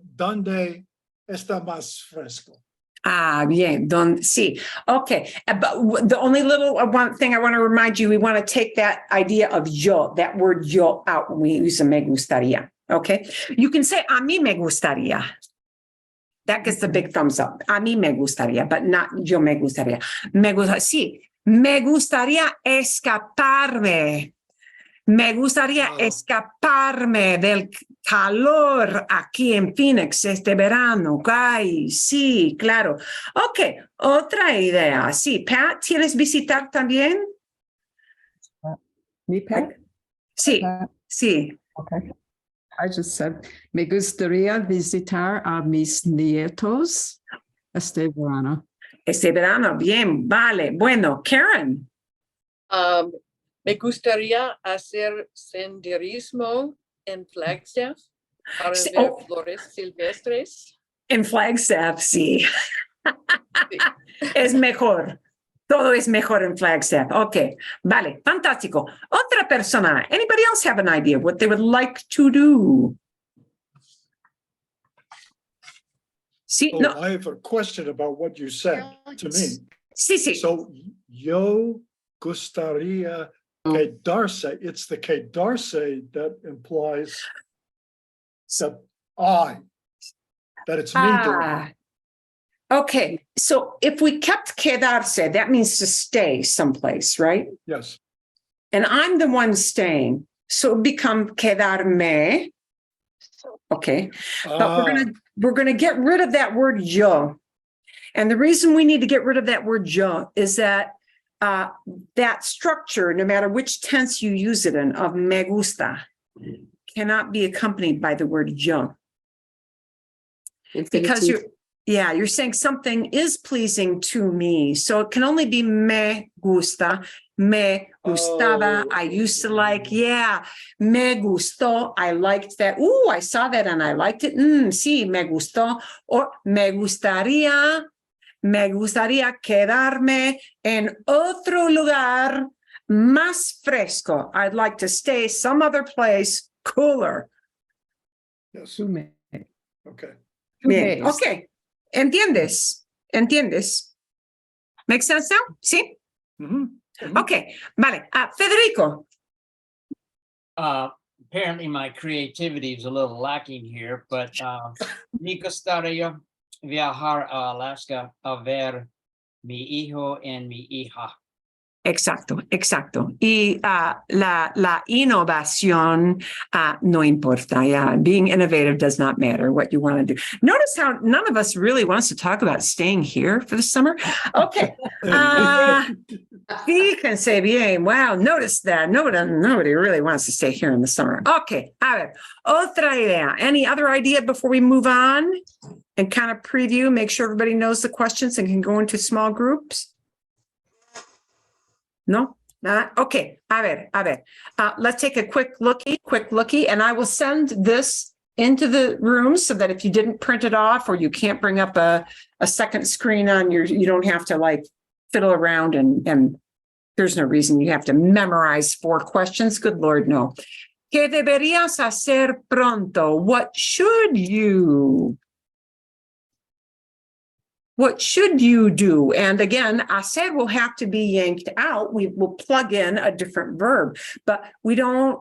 donde está más fresco. Bien, sí. Okay, but the only little one thing I want to remind you, we want to take that idea of yo, that word yo out when we use a me gustaría. Okay, you can say a mí me gustaría. That gets the big thumbs up. A mí me gustaría, but not yo me gustaría. Sí, me gustaría escaparme. Me gustaría escaparme del calor aquí en Phoenix este verano. Ay, sí, claro. Ok, otra idea. Sí, Pat, ¿tienes visitar también? Me, Pat? Sí, sí. Okay. I just said, me gustaría visitar a mis nietos este verano. Este verano, bien, vale. Bueno, Karen. Me gustaría hacer senderismo en Flagstaff para ver flores silvestres. En Flagstaff, sí. Es mejor. Todo es mejor en Flagstaff. Okay, vale, fantástico. Otra persona. Anybody else have an idea what they would like to do? Sí, Oh, no, I have a question about what you said to me. sí, sí. So yo gustaría quedarse, it's the quedarse that implies that it's me doing it. Ah, okay, so if we kept quedarse, that means to stay someplace, right? Yes. And I'm the one staying, so it would become quedarme. Okay, but we're gonna get rid of that word yo. And the reason we need to get rid of that word yo is that that structure, no matter which tense you use it in, of me gusta, cannot be accompanied by the word yo. Because you're saying something is pleasing to me. So it can only be me gusta, me gustaba, I used to like, yeah, me gustó, I liked that. Ooh, I saw that and I liked it. Sí, me gustó. Or me gustaría quedarme en otro lugar más fresco. I'd like to stay some other place cooler. Yes. Okay. Bien, okay. ¿Entiendes? Make sense now? ¿Sí? Okay, vale. Federico. Apparently my creativity is a little lacking here, but me gustaría viajar a Alaska a ver mi hijo and mi hija. Exacto. Y la innovación no importa. Yeah, being innovative does not matter what you want to do. Notice how none of us really wants to talk about staying here for the summer. Okay. Fíjense bien. Wow, notice that. Nobody really wants to stay here in the summer. Okay, a ver, otra idea. Any other idea before we move on and kind of preview, make sure everybody knows the questions and can go into small groups? No? Okay, a ver. Let's take a quick looky, and I will send this into the room so that if you didn't print it off or you can't bring up a second screen on you don't have to like fiddle around and there's no reason you have to memorize 4 questions. Good Lord, no. ¿Qué deberías hacer pronto? What should you do? And again, hacer will have to be yanked out. We will plug in a different verb, but we don't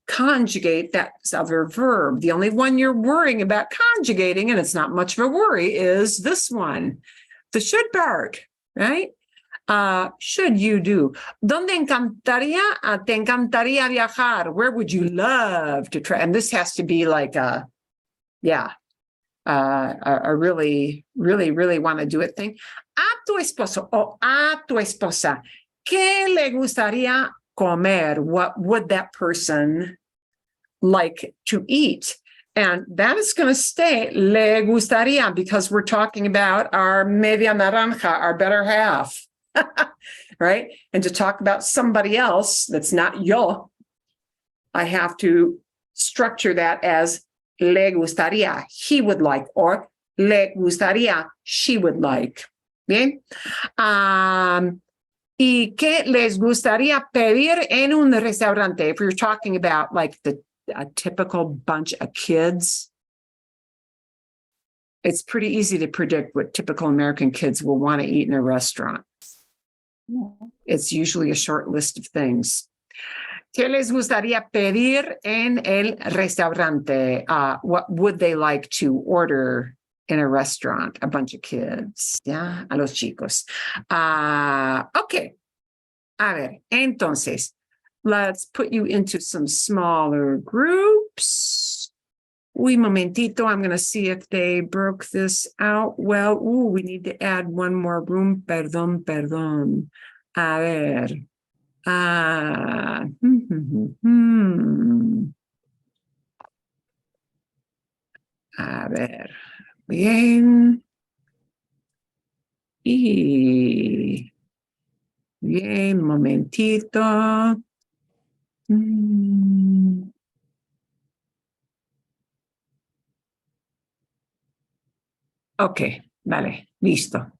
conjugate that other verb. The only one you're worrying about conjugating, and it's not much of a worry, is this one, the should part, right? Should you do? ¿Dónde te encantaría viajar? Where would you love to try? And this has to be like a really want to do it thing. A tu esposo o a tu esposa, ¿qué le gustaría comer? What would that person like to eat? And that is going to stay le gustaría because we're talking about our media naranja, our better half, right? And to talk about somebody else that's not yo, I have to structure that as le gustaría, he would like, or le gustaría, she would like. Bien. ¿Y qué les gustaría pedir en un restaurante? If you're talking about like a typical bunch of kids, it's pretty easy to predict what typical American kids will want to eat in a restaurant. It's usually a short list of things. ¿Qué les gustaría pedir en el restaurante? What would they like to order in a restaurant? A bunch of kids, yeah, a los chicos. Okay. A ver, entonces, let's put you into some smaller groups. Un momentito, I'm going to see if they broke this out well. We need to add one more room. Perdón. A ver. A ver, bien. Y bien, momentito. Ok, vale, listo.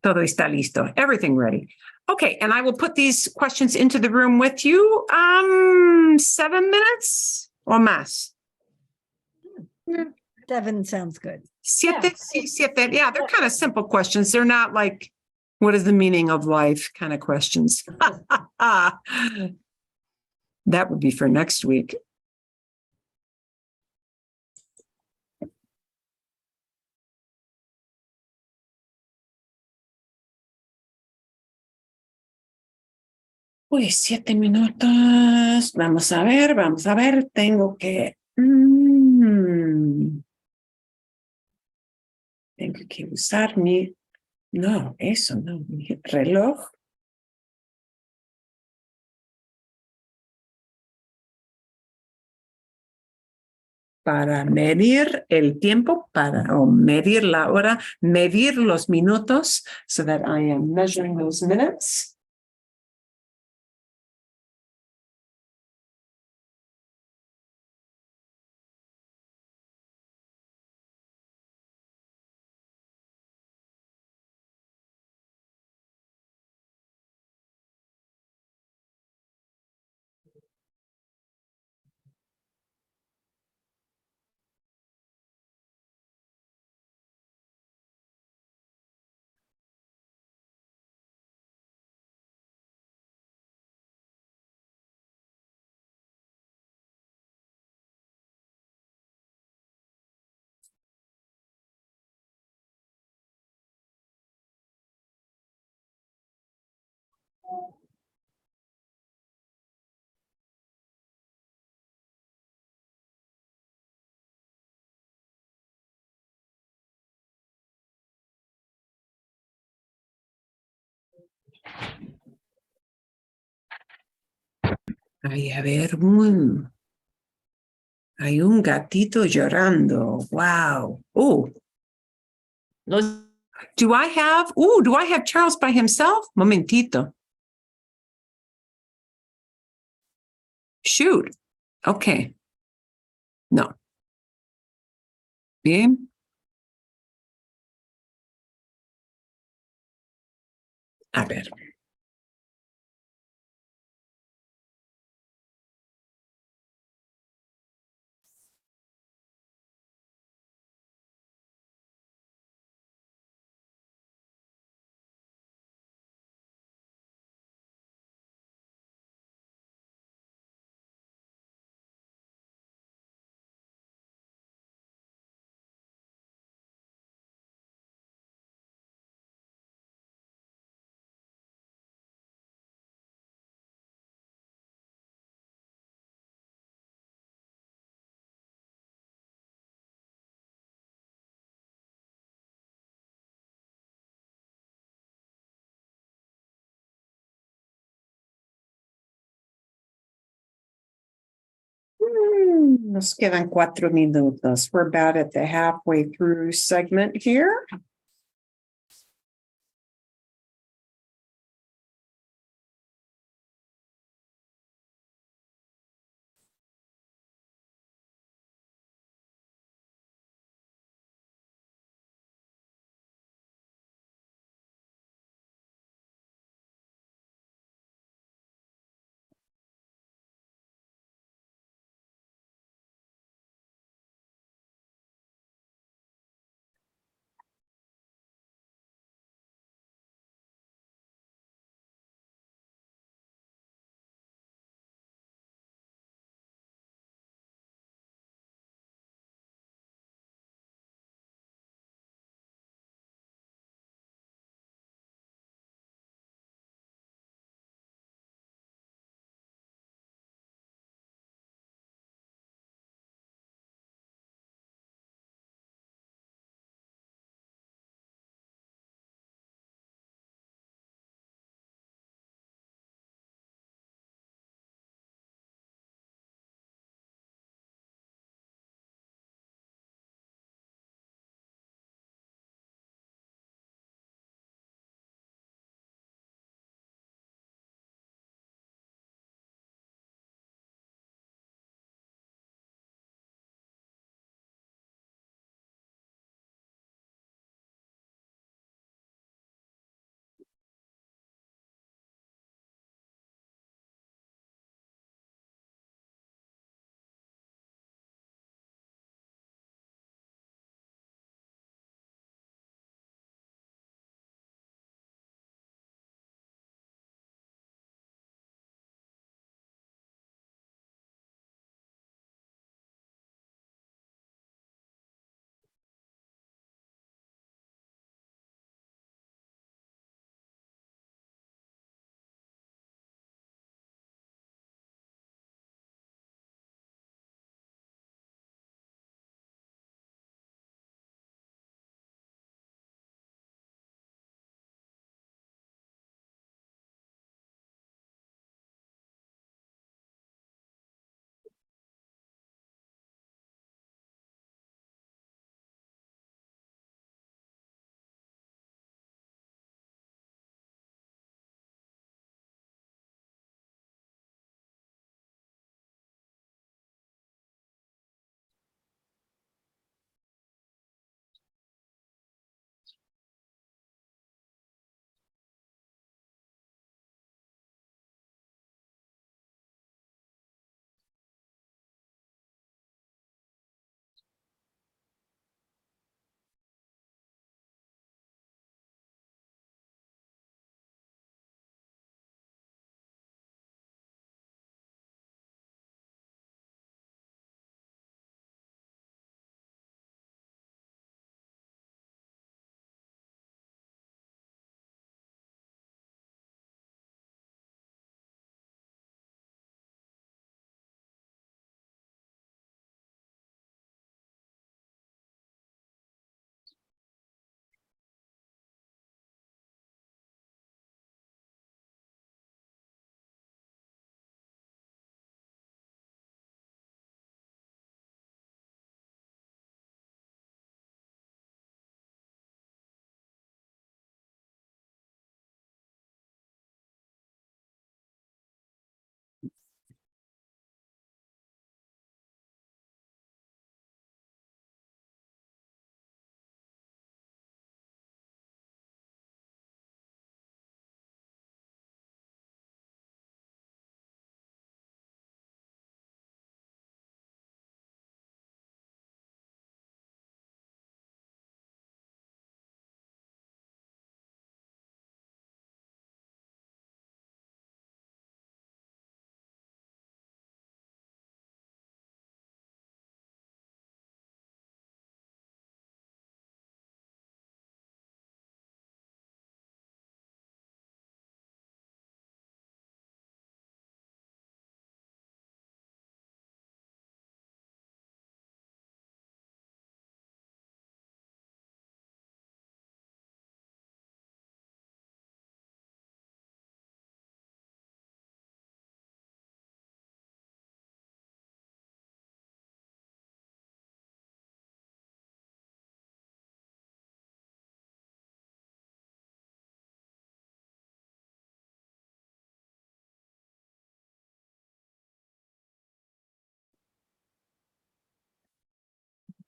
Todo está listo. Everything ready. Okay, and I will put these questions into the room with you. 7 minutes or más. 7 sounds good. Siete, sí, siete. Yeah, they're kind of simple questions. They're not like, what is the meaning of life kind of questions. That would be for next week. Pues 7 minutos. Vamos a ver, vamos a ver. Tengo que... tengo que usar mi... No, eso no. Mi reloj. Para medir el tiempo, o medir la hora, medir los minutos, so that I am measuring those minutes. Ay, a ver, hay un gatito llorando. Wow. Oh, do I have Charles by himself? Momentito. Shoot. Okay. No. Bien. A ver. Nos quedan 4 minutos. We're about at the halfway through segment here.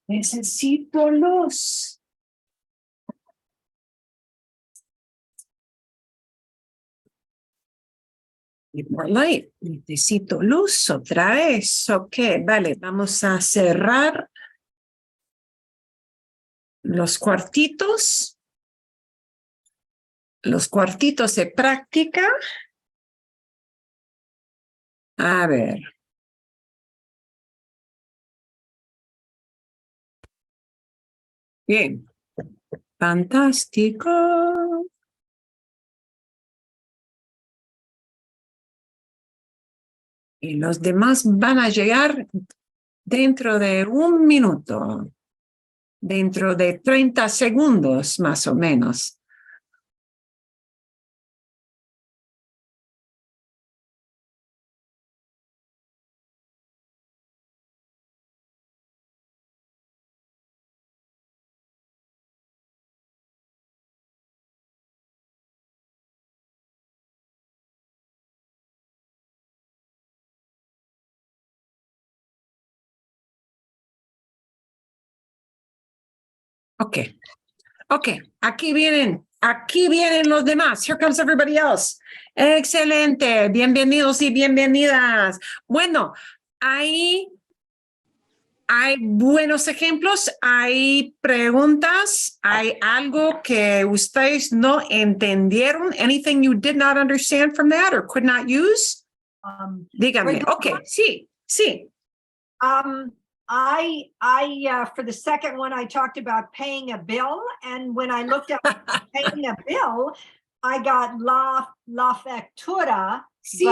Necesito luz. Need more light. Necesito luz otra vez. Ok, vale, vamos a cerrar los cuartitos. Los cuartitos de práctica. A ver. Bien. Fantástico. Y los demás van a llegar dentro de 1 minuto. Dentro de 30 segundos, más o menos. Ok, ok, aquí vienen los demás. Here comes everybody else. Excelente, bienvenidos y bienvenidas. Bueno, hay buenos ejemplos, hay preguntas, hay algo que ustedes no entendieron, anything you did not understand from that or could not use? Díganme, ok, sí. For the second one, I talked about paying a bill, and when I looked up paying a bill, I got la factura. Sí.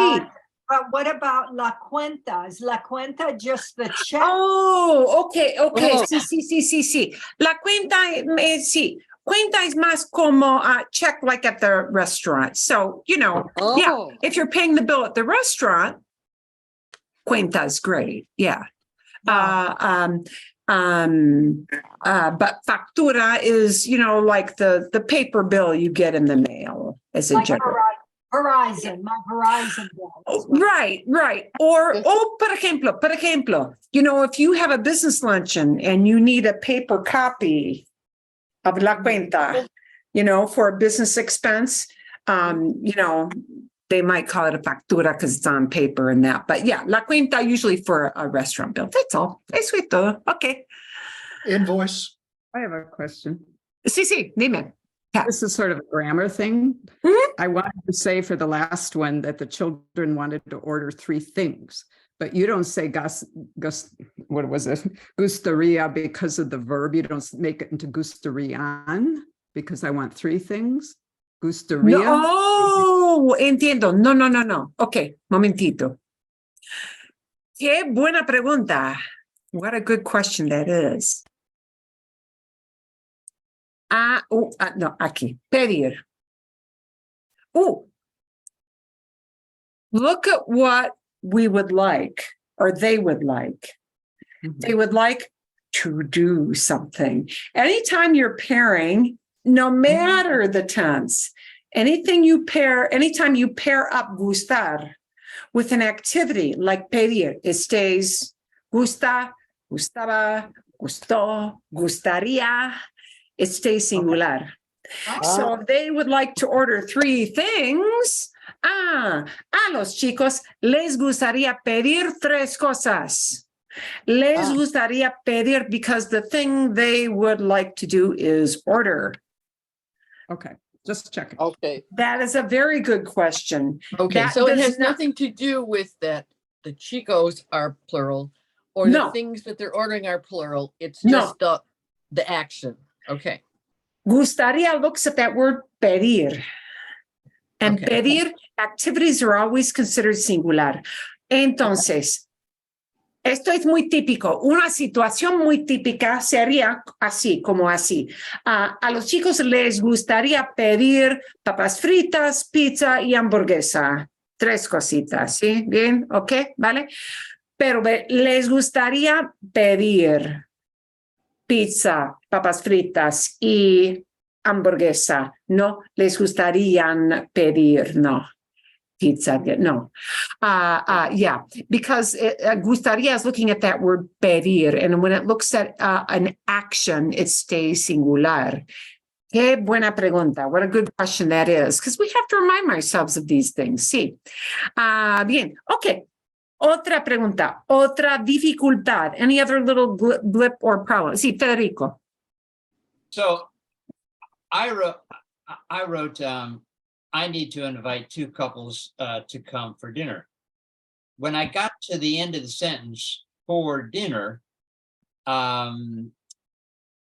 But what about la cuenta? Is la cuenta just the check? Oh, okay. Oh. Sí. La cuenta, sí. Cuenta is más como check like at the restaurant. So, yeah, if you're paying the bill at the restaurant, cuenta is great. Yeah. But factura is, like the paper bill you get in the mail as a Like general. Verizon, my Verizon bill. Right. Or, por ejemplo, if you have a business luncheon and you need a paper copy of la cuenta, for a business expense, they might call it a factura because it's on paper and that. But yeah, la cuenta usually for a restaurant bill. That's all. Eso es todo. Okay. Invoice. I have a question. Sí, dime. This is sort of a grammar thing. Mm-hmm. I wanted to say for the last one that the children wanted to order 3 things, but you don't say what was it? Gustaría because of the verb. You don't make it into gustarian because I want 3 things. Gustaría. No, entiendo. No. Ok, momentito. Qué buena pregunta. What a good question that is. No, aquí. Pedir. Look at what we would like, or they would like. Mhm. They would like to do something. Anytime you're pairing, no matter the tense, anytime you pair up gustar with an activity like pedir, it stays gusta, gustaba, gustó, gustaría. It stays singular. So if they would like to order 3 things, a los chicos les gustaría pedir 3 cosas. Les gustaría pedir because the thing they would like to do is order. Okay, just checking. Okay, That is a very good question. okay, That so it does has not- nothing to do with that the chicos are plural or No. the things that they're ordering are plural. It's No. just the action. Okay. Gustaría looks at that word pedir. And Okay. pedir, activities are always considered singular. Entonces, esto es muy típico. Una situación muy típica sería así, como así. A los chicos les gustaría pedir papas fritas, pizza y hamburguesa. 3 cositas, ¿sí? Bien, ok, ¿vale? Pero les gustaría pedir pizza, papas fritas y hamburguesa. No les gustarían pedir, no. pizza. No. Yeah, because gustaría is looking at that word pedir, and when it looks at an action, it stays singular. Qué buena pregunta. What a good question that is, because we have to remind ourselves of these things. Sí. Bien. Okay. Otra pregunta. Otra dificultad. Any other little blip or problem? Sí, Federico. So I wrote, I need to invite two couples to come for dinner. When I got to the end of the sentence, for dinner, and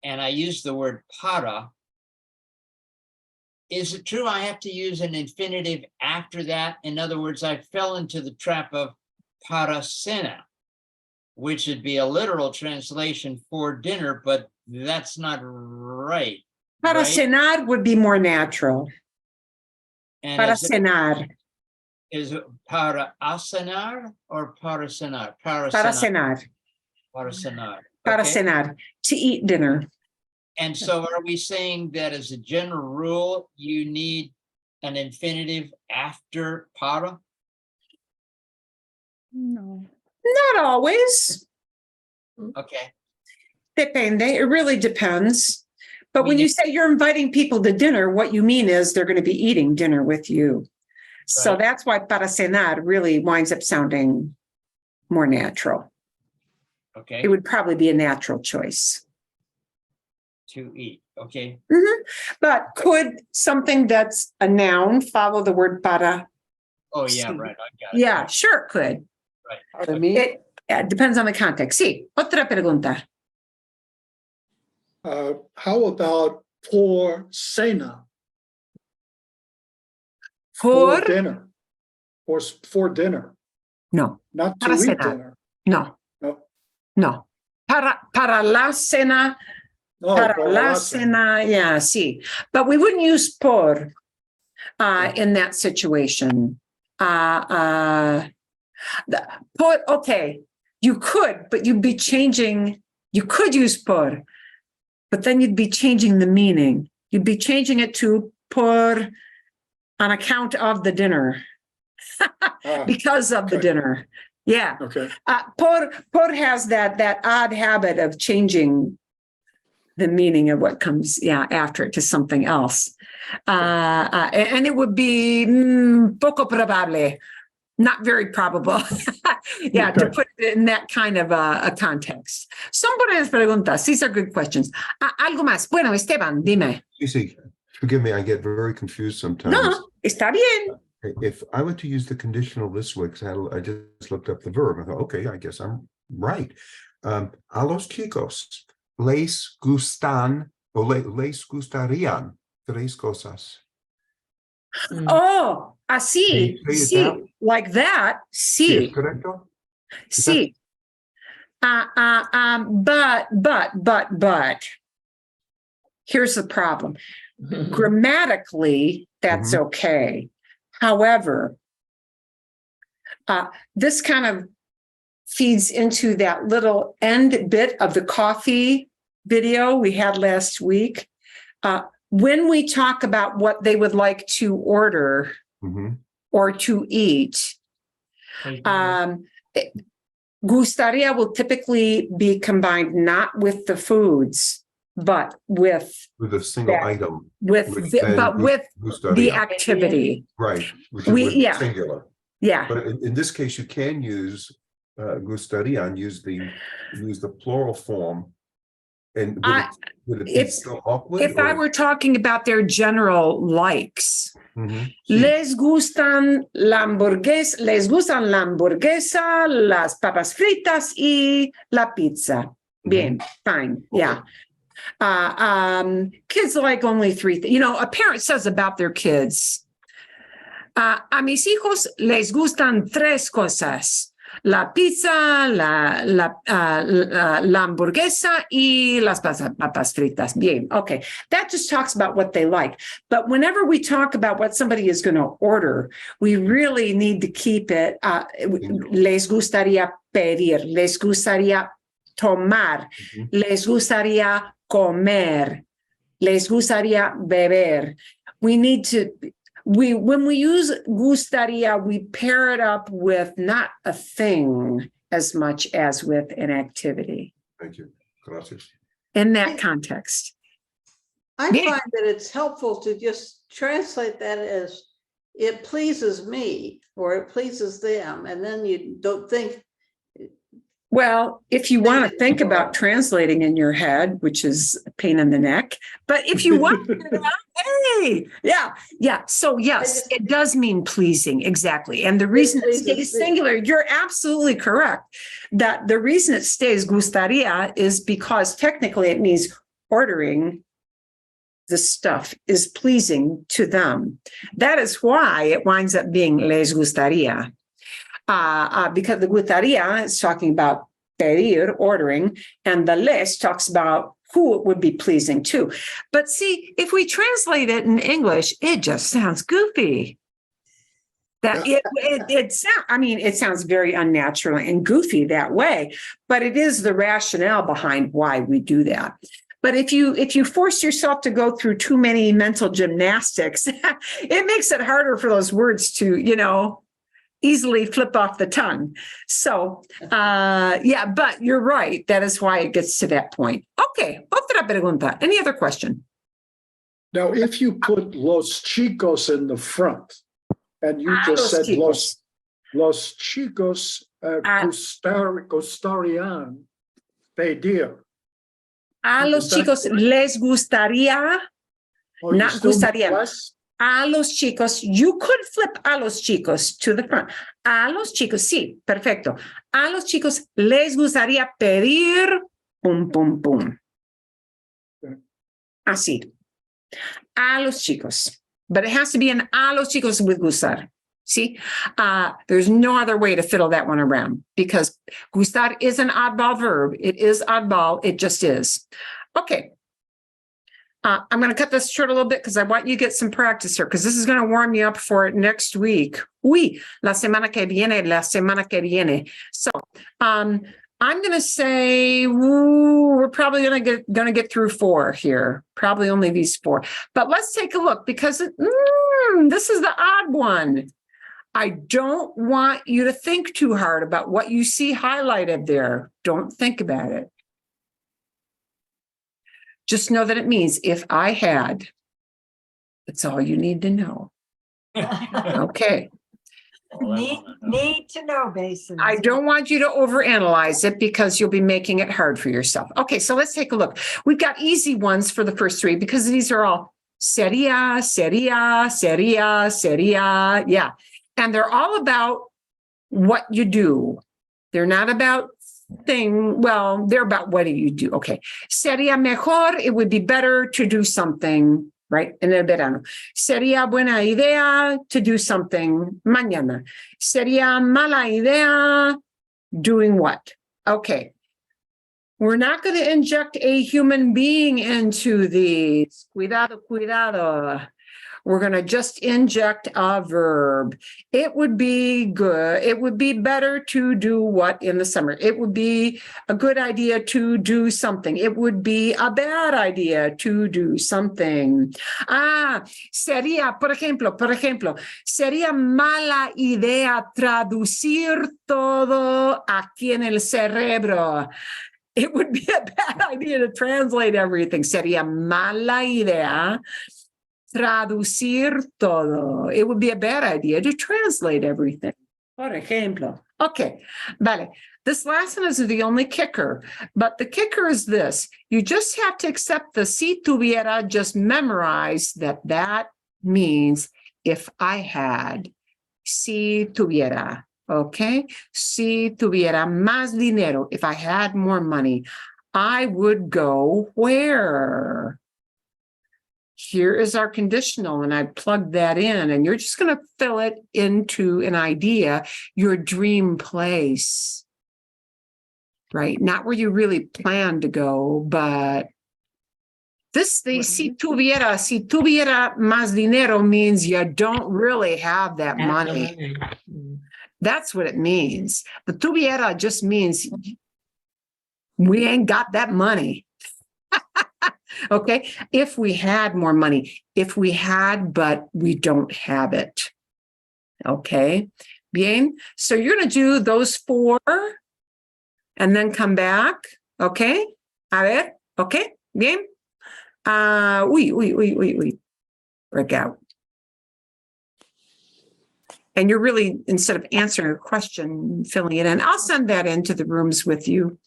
I used the word para, is it true I have to use an infinitive after that? In other words, I fell into the trap of para cena, which would be a literal translation for dinner, but that's not right. Para right? cenar would be more natural. And Para is it- cenar. Is it para cenar or para cenar? Para Para cenar. cenar. Para cenar. Para Okay. cenar. To eat dinner. And so are we saying that as a general rule, you need an infinitive after para? No. Not always. Okay. Depende. It really depends. But when We you need- say you're inviting people to dinner, what you mean is they're going to be eating dinner with you. So Right. that's why para cenar really winds up sounding more natural. Okay. It would probably be a natural choice. To eat. Okay. But could something that's a noun follow the word para? Oh, yeah, right. I got it. Yeah, sure, it could. Right. Pardon me? It depends on the context. Sí, otra pregunta. How about for cena, For? for dinner? For dinner, No, not to Para eat cenar. dinner. no, No. no. Para la cena, No, para para la la cena, yeah, sí. But we wouldn't use por in that situation. Okay, you could, but you'd be changing, you could use por, but then you'd be changing the meaning. You'd be changing it to por on account of the dinner, because of the okay. dinner. Yeah. Okay. Por has that odd habit of changing the meaning of what comes after it to something else. And it would be poco probable, not very probable. To put it in that kind of a context. Son buenas preguntas. These are good questions. Algo más. Bueno, Esteban, dime. You see, forgive me, I get very confused sometimes. No, está bien. If I were to use the conditional this way, because I just looked up the verb, I thought, okay, I guess I'm right. A los chicos les gustan o les gustarían tres cosas. Oh, así, Can you say it sí, down? like that, Sí, ¿es sí, correcto? sí. But, here's the problem. Grammatically, that's Mhm. okay. However, this kind of feeds into that little end bit of the coffee video we had last week. When we talk about what they would like to order Mhm. or to eat, gustaría will typically be combined not with the foods, but with With a single that- item. with which the, then but with the gustaría. activity. Right, which We- is yeah. singular. Yeah. But in this case, you can use gustarían, use the plural form. And would it be if- still awkward? If I were talking about their general likes, Sí. les gustan la hamburguesa, las papas fritas y la pizza. Bien, fine, yeah. Kids like only three. A parent says about their kids, a mis hijos les gustan tres cosas. La pizza, la hamburguesa y las papas fritas. Bien, okay. That just talks about what they like. But whenever we talk about what somebody is going to order, we really need to keep it. Les gustaría pedir, les gustaría tomar, les gustaría comer, les gustaría beber. We need to, when we use gustaría, we pair it up with not a thing as much as with an activity Thank you. Gracias. in that context. I Yeah. find that it's helpful to just translate that as it pleases me or it pleases them, and then you don't think. Well, if you want to think about translating in your head, which is a pain in the neck, but if you want to do that, hey, yeah. So yes, it does mean pleasing, exactly. And the reason it stays singular, you're absolutely correct. That the reason it stays gustaría is because technically it means ordering the stuff is pleasing to them. That is why it winds up being les gustaría. Because the gustaría is talking about pedir, ordering, and the les talks about who it would be pleasing to. But see, if we translate it in English, it just sounds goofy. That it sounds very unnatural and goofy that way, but it is the rationale behind why we do that. But if you force yourself to go through too many mental gymnastics, it makes it harder for those words to, easily flip off the tongue. So, but you're right. That is why it gets to that point. Okay, otra pregunta. Any other question? Now, if you put los chicos in the front, and you just los said chicos. los chicos gustarían pedir. A los chicos les gustaría, Oh, you not still need gustaría. less? A los chicos, you could flip a los chicos to the front. A los chicos, sí, perfecto. A los chicos les gustaría pedir pum, pum, pum. Así. A los chicos. But it has to be an a los chicos with gustar. See, there's no other way to fiddle that one around because gustar is an oddball verb. It is oddball. It just is. Okay. I'm going to cut this short a little bit because I want you to get some practice here because this is going to warm you up for it next week. La semana que viene. So, I'm going to say we're probably going to get through 4 here. Probably only these 4. But let's take a look because this is the odd one. I don't want you to think too hard about what you see highlighted there. Don't think about it. Just know that it means if I had. That's all you need to know. Okay. Need to know basis. I don't want you to overanalyze it because you'll be making it hard for yourself. Okay, so let's take a look. We've got easy ones for the first 3 because these are all sería. Yeah. And they're all about what you do. They're not about they're about what do you do. Okay. Sería mejor, it would be better to do something, right? En el verano. Sería buena idea to do something mañana. Sería mala idea doing what? Okay. We're not going to inject a human being into these. Cuidado. We're going to just inject a verb. It would be good. It would be better to do what in the summer? It would be a good idea to do something. It would be a bad idea to do something. Sería, por ejemplo, sería mala idea traducir todo aquí en el cerebro. It would be a bad idea to translate everything. Sería mala idea traducir todo. It would be a bad idea to translate everything. Por ejemplo. Okay, vale. This last one is the only kicker, but the kicker is this. You just have to accept the si tuviera, just memorize that means if I had. Si tuviera, okay? Si tuviera más dinero, if I had more money, I would go where? Here is our conditional, and I plugged that in, and you're just going to fill it into an idea, your dream place, right? Not where you really plan to go, but si tuviera más dinero means you don't really have that money. That's what it means. The tuviera just means we ain't got that money. Okay, if we had more money, if we had, but we don't have it. Okay, bien. So you're going to do those 4 and then come back. Okay, a ver. Okay, bien. Uy. Break out. And you're really, instead of answering a question, filling it in. I'll send that into the rooms with you.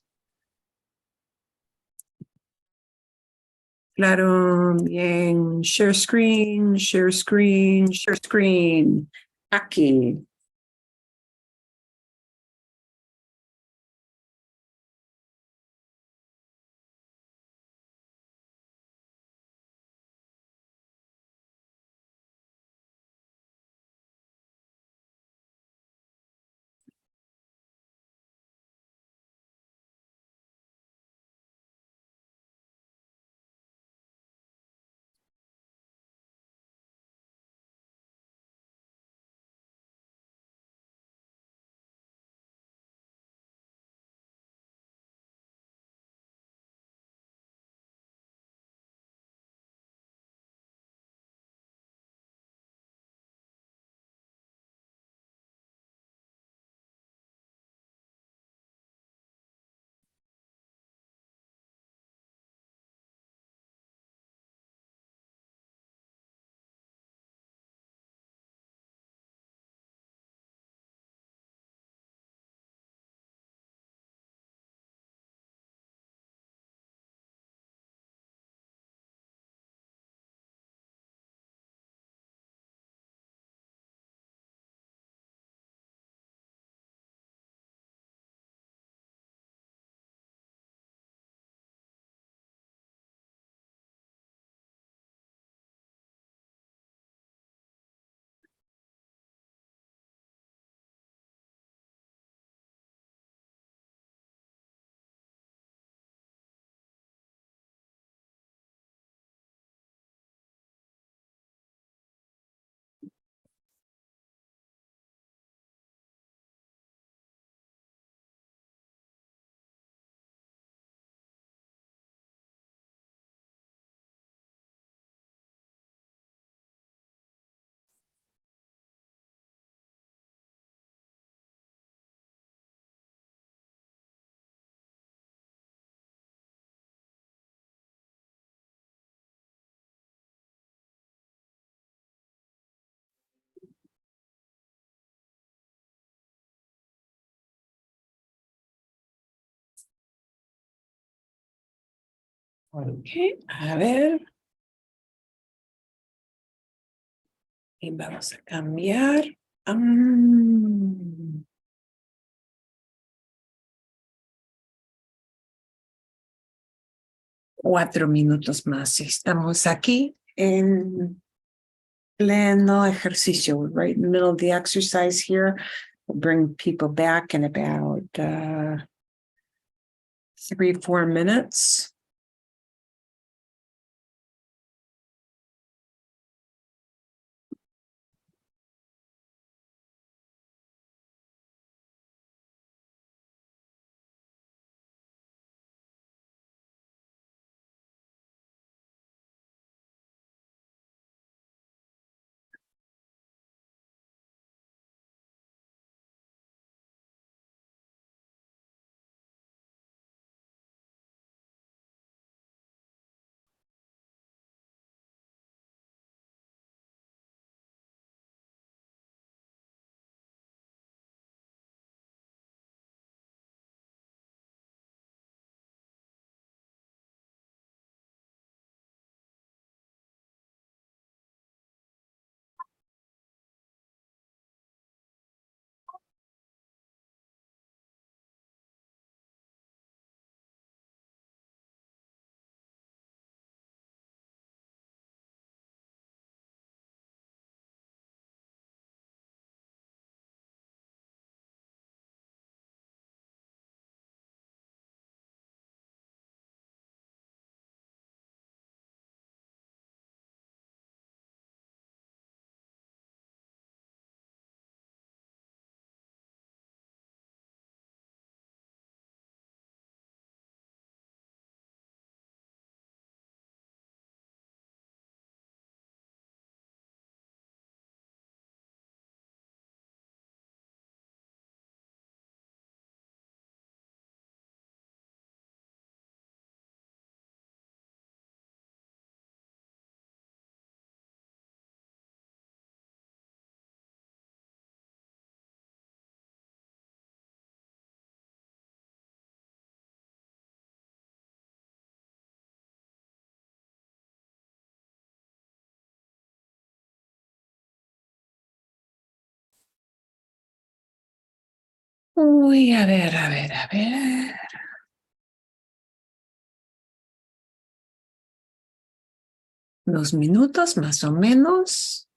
Claro, bien. Share screen, share screen, share screen. Aquí. Ok, a ver. Y vamos a cambiar. 4 minutos más. Estamos aquí en pleno ejercicio. We're right in the middle of the exercise here. We'll bring people back in about 3-4 minutes. Uy, a ver, a ver, a ver. Unos minutos más o menos.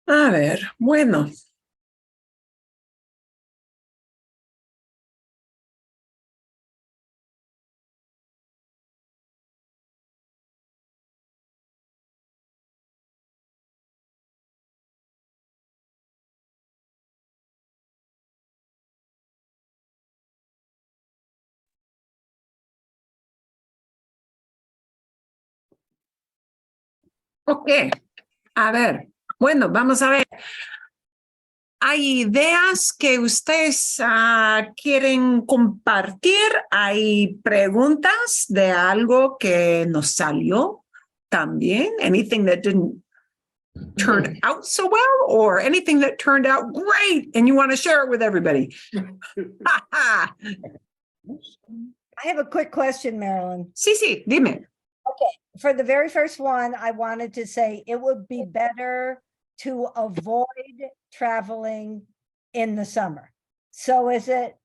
A ver, bueno. Ok, a ver, bueno, vamos a ver. ¿Hay ideas que ustedes quieren compartir? ¿Hay preguntas de algo que nos salió también? Anything that didn't turn out so well or anything that turned out great and you want to share it with everybody? I have a quick question, Marilyn. Sí, dime. For the very first one, I wanted to say it would be better to avoid traveling in the summer. So is it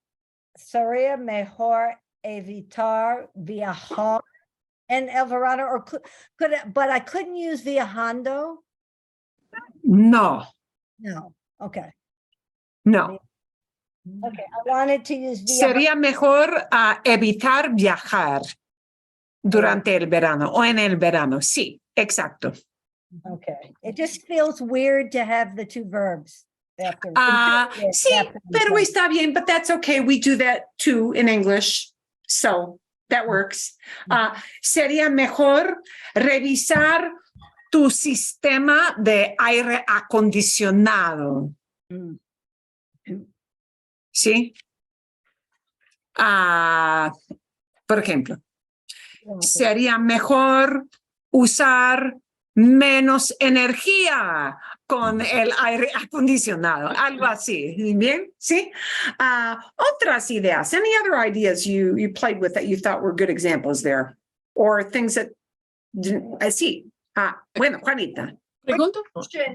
sería mejor evitar viajar en el verano, or could it, but I couldn't use viajando? No, No, okay. no. Okay, I wanted to use Sería mejor evitar viajar durante el verano o en el verano. Sí, exacto. Okay, it just feels weird to have the two verbs. After, Sí, pero está bien, but that's okay. We do that too in English. So that works. Sería mejor revisar tu sistema de aire acondicionado. ¿Sí? Por ejemplo, sería mejor usar menos energía con el aire acondicionado, algo así. ¿Bien? ¿Sí? Otras ideas, any other ideas you played with that you thought were good examples there? Or things that didn't, sí. Bueno, Juanita. Pregunta.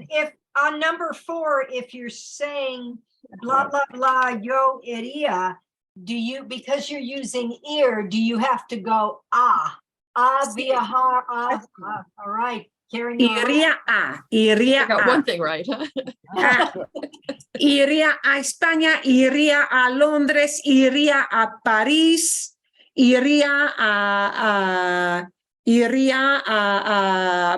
If on number 4, if you're saying blah, blah, blah, yo iría, do you, because you're using ear, do you have to go, viajar, all right. Iría I got a. one thing right. Iría a España, iría a Londres, iría a París, iría a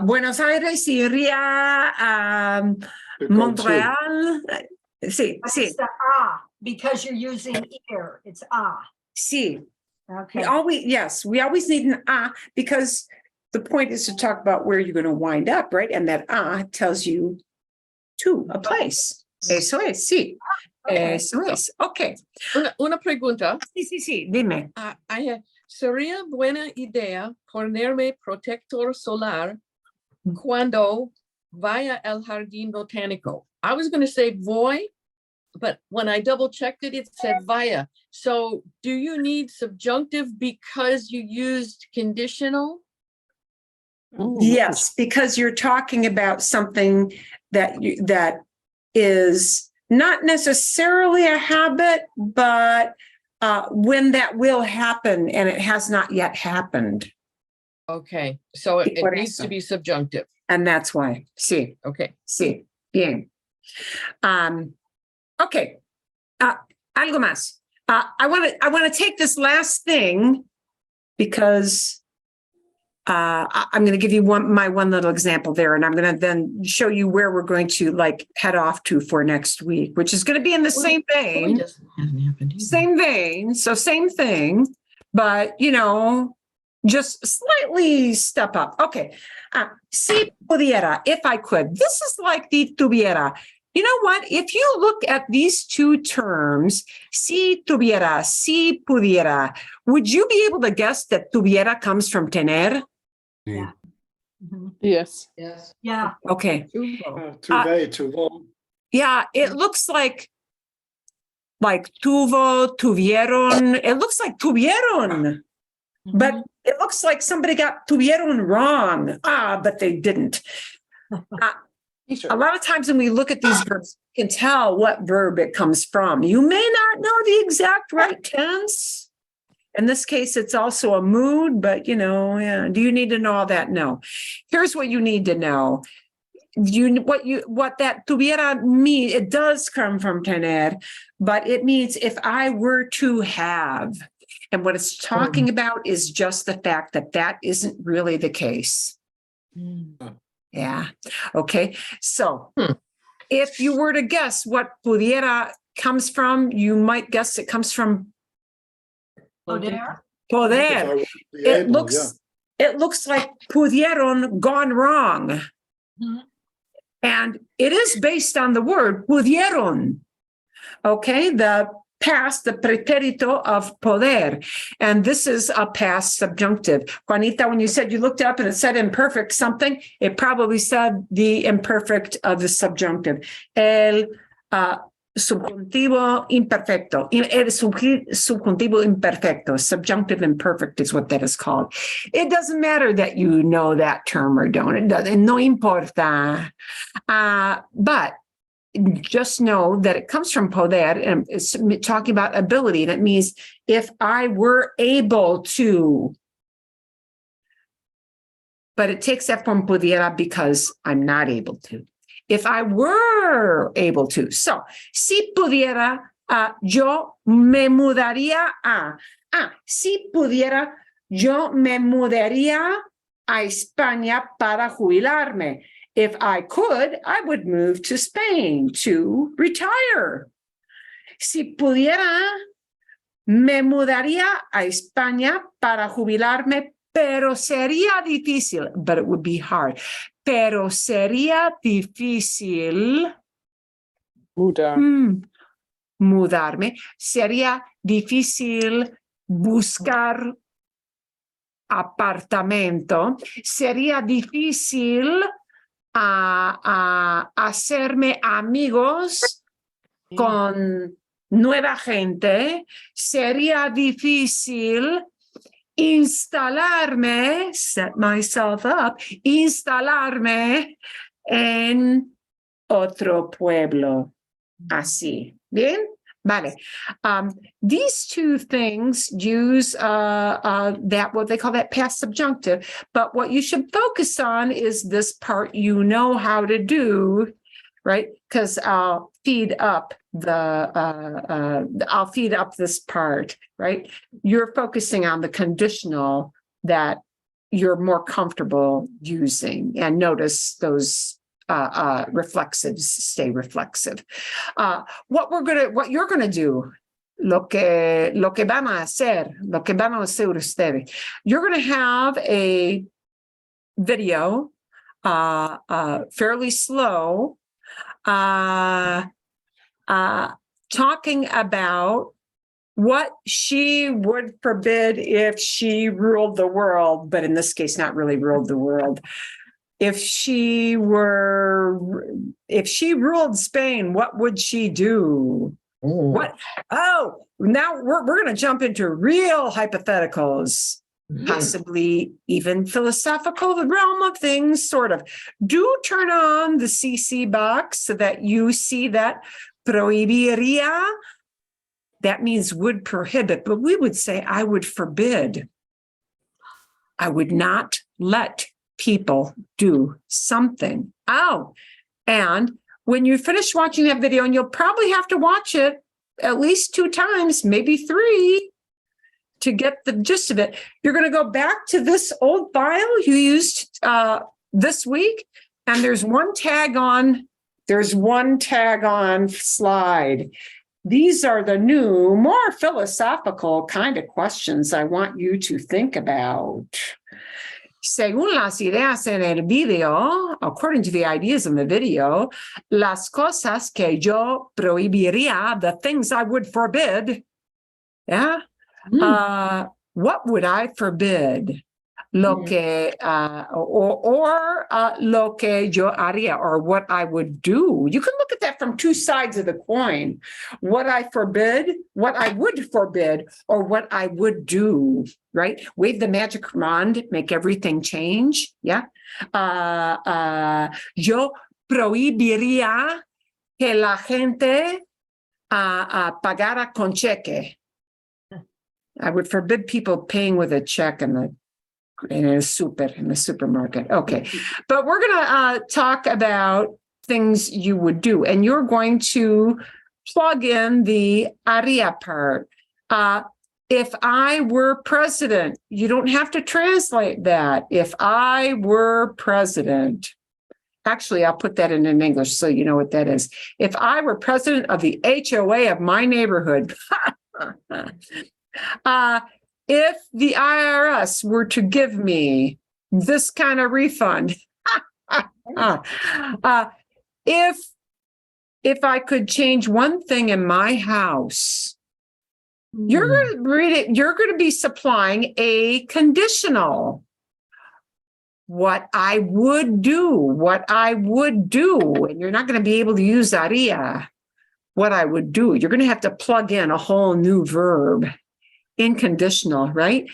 Buenos Aires, iría a Montreal. Sí, sí. The because you're using ear, it's Sí. Okay. We always need an because the point is to talk about where you're going to wind up, right? And that tells you to a place. Eso es, sí. Okay. Eso es. Ok. Una pregunta. Sí, dime. sería buena idea ponerme protector solar cuando vaya al jardín botánico. I was going to say voy, but when I double checked it, it said vaya. So do you need subjunctive because you used conditional? Yes, because you're talking about something that is not necessarily a habit, but when that will happen and it has not yet happened. Okay, so it Por needs to eso. be subjunctive. And that's why. Sí, Okay. sí, bien. Okay. Algo más. I want to take this last thing because I'm going to give you my one little example there, and I'm going to then show you where we're going to like head off to for next week, which is going to be in the same vein. Same vein, so same thing, but just slightly step up. Okay. Si pudiera, if I could. This is like the tuviera. You know what? If you look at these two terms, si tuviera, si pudiera, would you be able to guess that tuviera comes from tener? Yes. Yes. Yeah. Okay. Tuve, tuvo. Yeah, it looks like tuvo, tuvieron. It looks like tuvieron. But it looks like somebody got tuvieron wrong. But they didn't. A lot of times when we look at these verbs, you can tell what verb it comes from. You may not know the exact right tense. In this case, it's also a mood, but do you need to know all that? No. Here's what you need to know. What that tuviera means, it does come from tener, but it means if I were to have. And what it's talking about is just the fact that isn't really the case. Yeah. Okay. So if you were to guess what pudiera comes from, you might guess it comes from Poder. poder. It looks like pudieron gone wrong. And it is based on the word pudieron. Okay, the past, the pretérito of poder. And this is a past subjunctive. Juanita, when you said you looked up and it said imperfect something, it probably said the imperfect of the subjunctive. El subjuntivo imperfecto. El subjuntivo imperfecto. Subjunctive imperfect is what that is called. It doesn't matter that you know that term or don't. It doesn't. No importa. But just know that it comes from poder, and it's talking about ability. And it means if I were able to. But it takes that from pudiera because I'm not able to. If I were able to. So, si pudiera, yo me mudaría a. Si pudiera, yo me mudaría a España para jubilarme. If I could, I would move to Spain to retire. Si pudiera, me mudaría a España para jubilarme, pero sería difícil, but it would be hard. Pero sería difícil mudarme. Sería difícil buscar apartamento. Sería difícil a hacerme amigos con nueva gente. Sería difícil instalarme, set myself up, instalarme en otro pueblo. Así. Bien? Vale. These two things use that, what they call that past subjunctive, but what you should focus on is this part you know how to do, right? Because I'll feed up this part, right? You're focusing on the conditional that you're more comfortable using, and notice those reflexives stay reflexive. What you're gonna do, lo que van a hacer ustedes. You're gonna have a video, fairly slow, talking about what she would forbid if she ruled the world, but in this case, not really ruled the world. If she ruled Spain, what would she do? What? Oh, now we're going to jump into real hypotheticals, possibly even philosophical, the realm of things, sort of. Do turn on the CC box so that you see that prohibiría. That means would prohibit, but we would say I would forbid. I would not let people do something. Oh, and when you finish watching that video, and you'll probably have to watch it at least 2 times, maybe 3, to get the gist of it, you're going to go back to this old file you used this week, and there's one tag on slide. These are the new, more philosophical kind of questions I want you to think about. Según las ideas en el video, according to the ideas in the video, las cosas que yo prohibiría, the things I would forbid. Yeah. What would I forbid? Lo que, lo que yo haría, or what I would do. You can look at that from 2 sides of the coin. What I forbid, what I would forbid, or what I would do, right? Wave the magic wand, make everything change. Yeah. Yo prohibiría que la gente pagara con cheque. I would forbid people paying with a check in the supermarket. Okay. But we're going to talk about things you would do, and you're going to plug in the haría part. If I were president, you don't have to translate that. If I were president, actually, I'll put that in English so you know what that is. If I were president of the HOA of my neighborhood, if the IRS were to give me this kind of refund, if I could change one thing in my house, you're going to read it. You're going to be supplying a conditional. What I would do, and you're not going to be able to use haría. What I would do, you're going to have to plug in a whole new verb. Inconditional, right?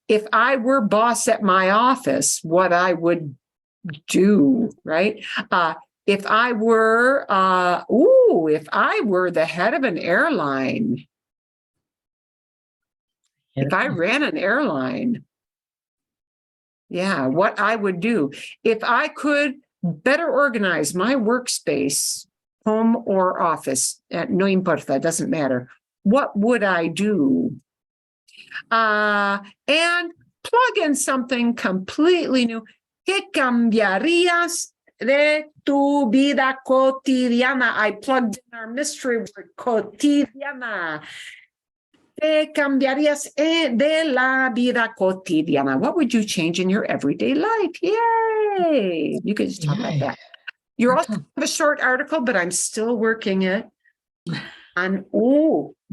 If I were boss at my office, what I would do, right? If I were the head of an airline, if I ran an airline, yeah, what I would do. If I could better organize my workspace, home or office, no importa, it doesn't matter. What would I do? And plug in something completely new. ¿Qué cambiarías de tu vida cotidiana? I plugged in our mystery word, cotidiana. ¿Qué cambiarías de la vida cotidiana? What would you change in your everyday life? Yay! You can just talk about that. You're also have a short article, but I'm still working it on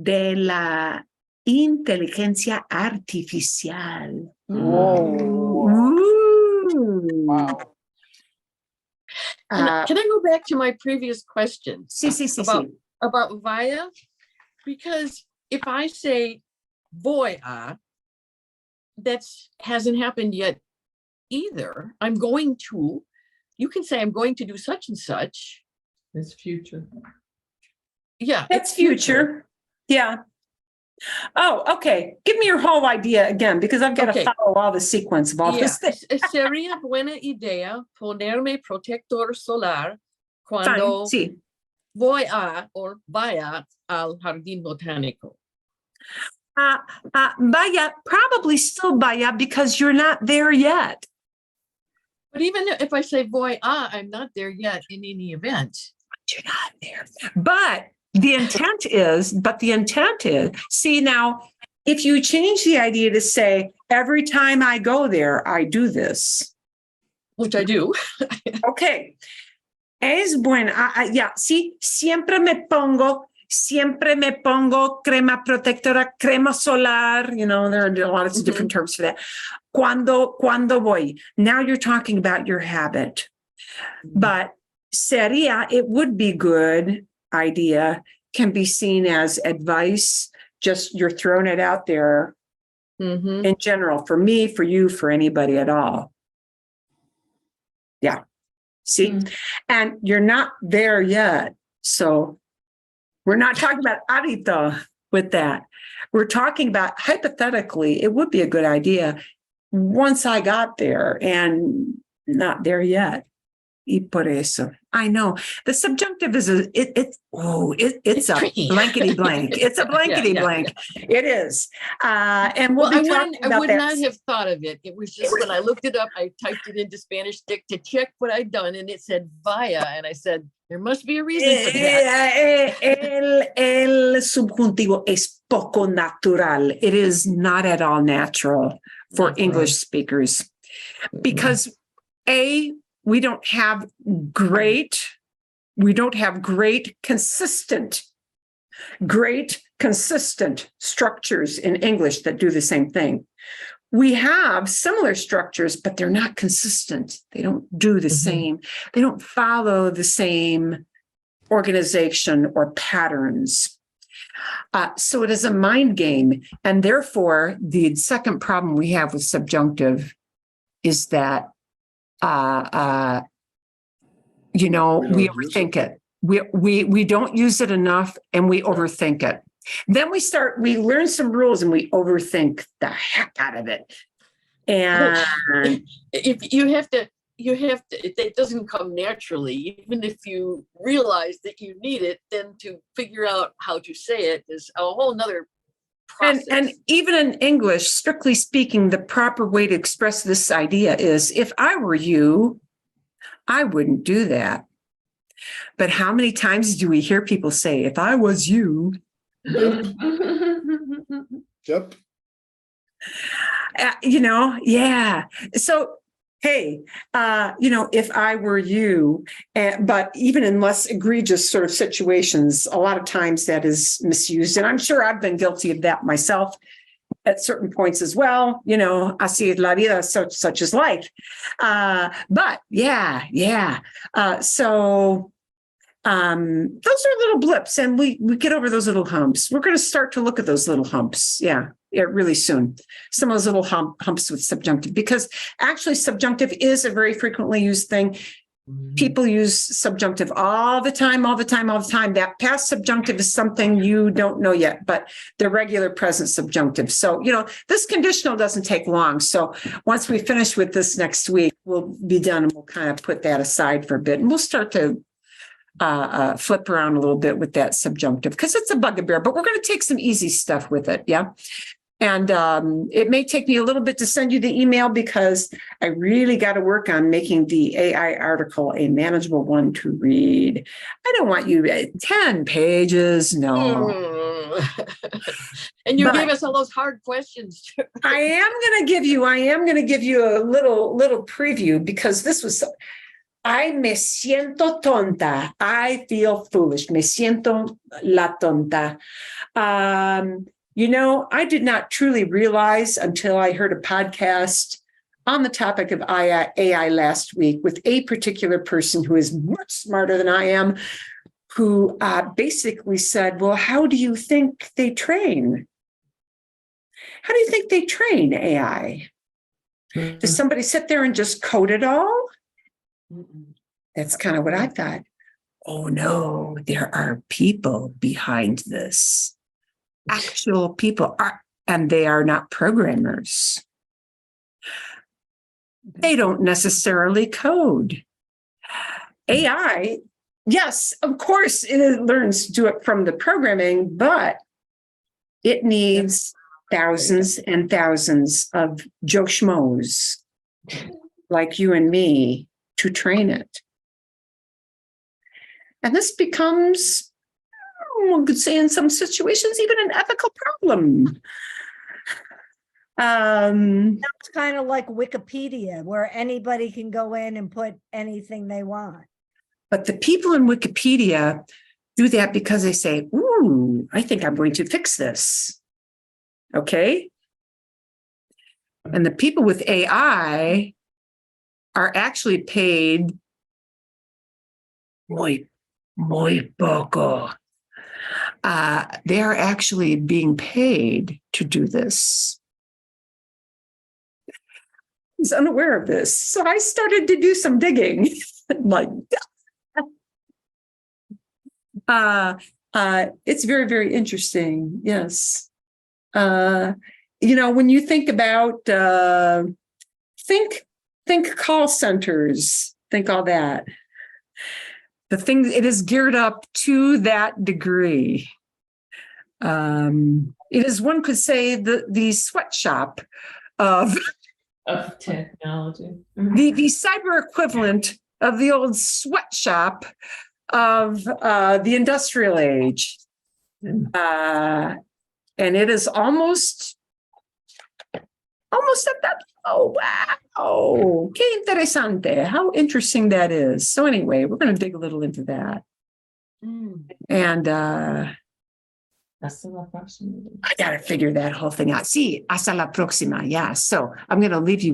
de la inteligencia artificial. Wow. Can I go back to my previous question? About via? Because if I say voy a, that hasn't happened yet either. I'm going to. You can say I'm going to do such and such. It's future. Yeah. That's future. Yeah. Oh, okay. Give me your whole idea again, because I've got to follow all the sequence of all this. Sería buena idea ponerme protector solar cuando voy a or vaya al jardín botánico. Vaya, probably still vaya, because you're not there yet. But even if I say voy a, I'm not there yet in any event. You're not there. But the intent is, see now, if you change the idea to say, every time I go there, I do this. Which I do. Okay. Es buena. Yeah, sí, siempre me pongo siempre me pongo crema protectora, crema solar. You know, there are lots of different terms for that. Cuando voy. Now you're talking about your habit. But sería, it would be good idea, can be seen as advice. Just you're throwing it out there in general, for me, for you, for anybody at all. Yeah. See, and you're not there yet. So we're not talking about ahorita with that. We're talking about hypothetically, it would be a good idea once I got there, and not there yet. Y por eso. I know the subjunctive is it's a tricky. blankety blank. It's a blankety Yeah. blank. It is. And we'll Well, be talking I about would that. not have thought of it. It was just when I looked it up, I typed it into Spanish Stick to check what I'd done, and it said via, and I said, there must be a reason for that. El subjuntivo es poco natural. It is not at all natural for English speakers because we don't have great consistent structures in English that do the same thing. We have similar structures, but they're not consistent. They don't do the same. They don't follow the same organization or patterns. So it is a mind game. And therefore, the second problem we have with subjunctive is that, we overthink it. We don't use it enough and we overthink it. Then we learn some rules and we overthink the heck out of it. And If you have to, it doesn't come naturally. Even if you realize that you need it, then to figure out how to say it is a whole nother process. And even in English, strictly speaking, the proper way to express this idea is, if I were you, I wouldn't do that. But how many times do we hear people say, if I was you? Yep. Yeah. So, hey, if I were you, but even in less egregious sort of situations, a lot of times that is misused. And I'm sure I've been guilty of that myself at certain points as well. Así es la vida, such is life. But yeah. So those are little blips, and we get over those little humps. We're going to start to look at those little humps. Yeah, really soon. Some of those little humps with subjunctive, because actually subjunctive is a very frequently used thing. People use subjunctive all the time. That past subjunctive is something you don't know yet, but the regular present subjunctive. So, this conditional doesn't take long. So once we finish with this next week, we'll be done and we'll kind of put that aside for a bit. And we'll start to flip around a little bit with that subjunctive because it's a bugaboo, but we're going to take some easy stuff with it. Yeah. And it may take me a little bit to send you the email because I really got to work on making the AI article a manageable one to read. I don't want you 10 pages. No. And you gave us all those hard questions. I am going to give you a little preview because this was I me siento tonta. I feel foolish. Me siento la tonta. I did not truly realize until I heard a podcast on the topic of AI last week with a particular person who is much smarter than I am, who basically said, well, how do you think they train? How do you think they train AI? Does somebody sit there and just code it all? That's kind of what I thought. Oh, no, there are people behind this. Actual people and they are not programmers. They don't necessarily code. AI, yes, of course, it learns to do it from the programming, but it needs thousands and thousands of Joe Schmoes like you and me to train it. And this becomes, one could say in some situations, even an ethical problem. It's kind of like Wikipedia, where anybody can go in and put anything they want. But the people in Wikipedia, do that because they say, ooh, I think I'm going to fix this. Okay. And the people with AI are actually paid muy poco. They are actually being paid to do this. I was unaware of this. So I started to do some digging. Like, it's very, very interesting. Yes. When you think about, think call centers, think all that. The thing, it is geared up to that degree. It is, one could say, the sweatshop of technology. the cyber equivalent of the old sweatshop of the industrial age. And it is almost at that. Oh, wow. Que interesante. How interesting that is. So anyway, we're going to dig a little into that. And Hasta la próxima. I got to figure that whole thing out. Sí, hasta la próxima. Yeah. So I'm going to leave you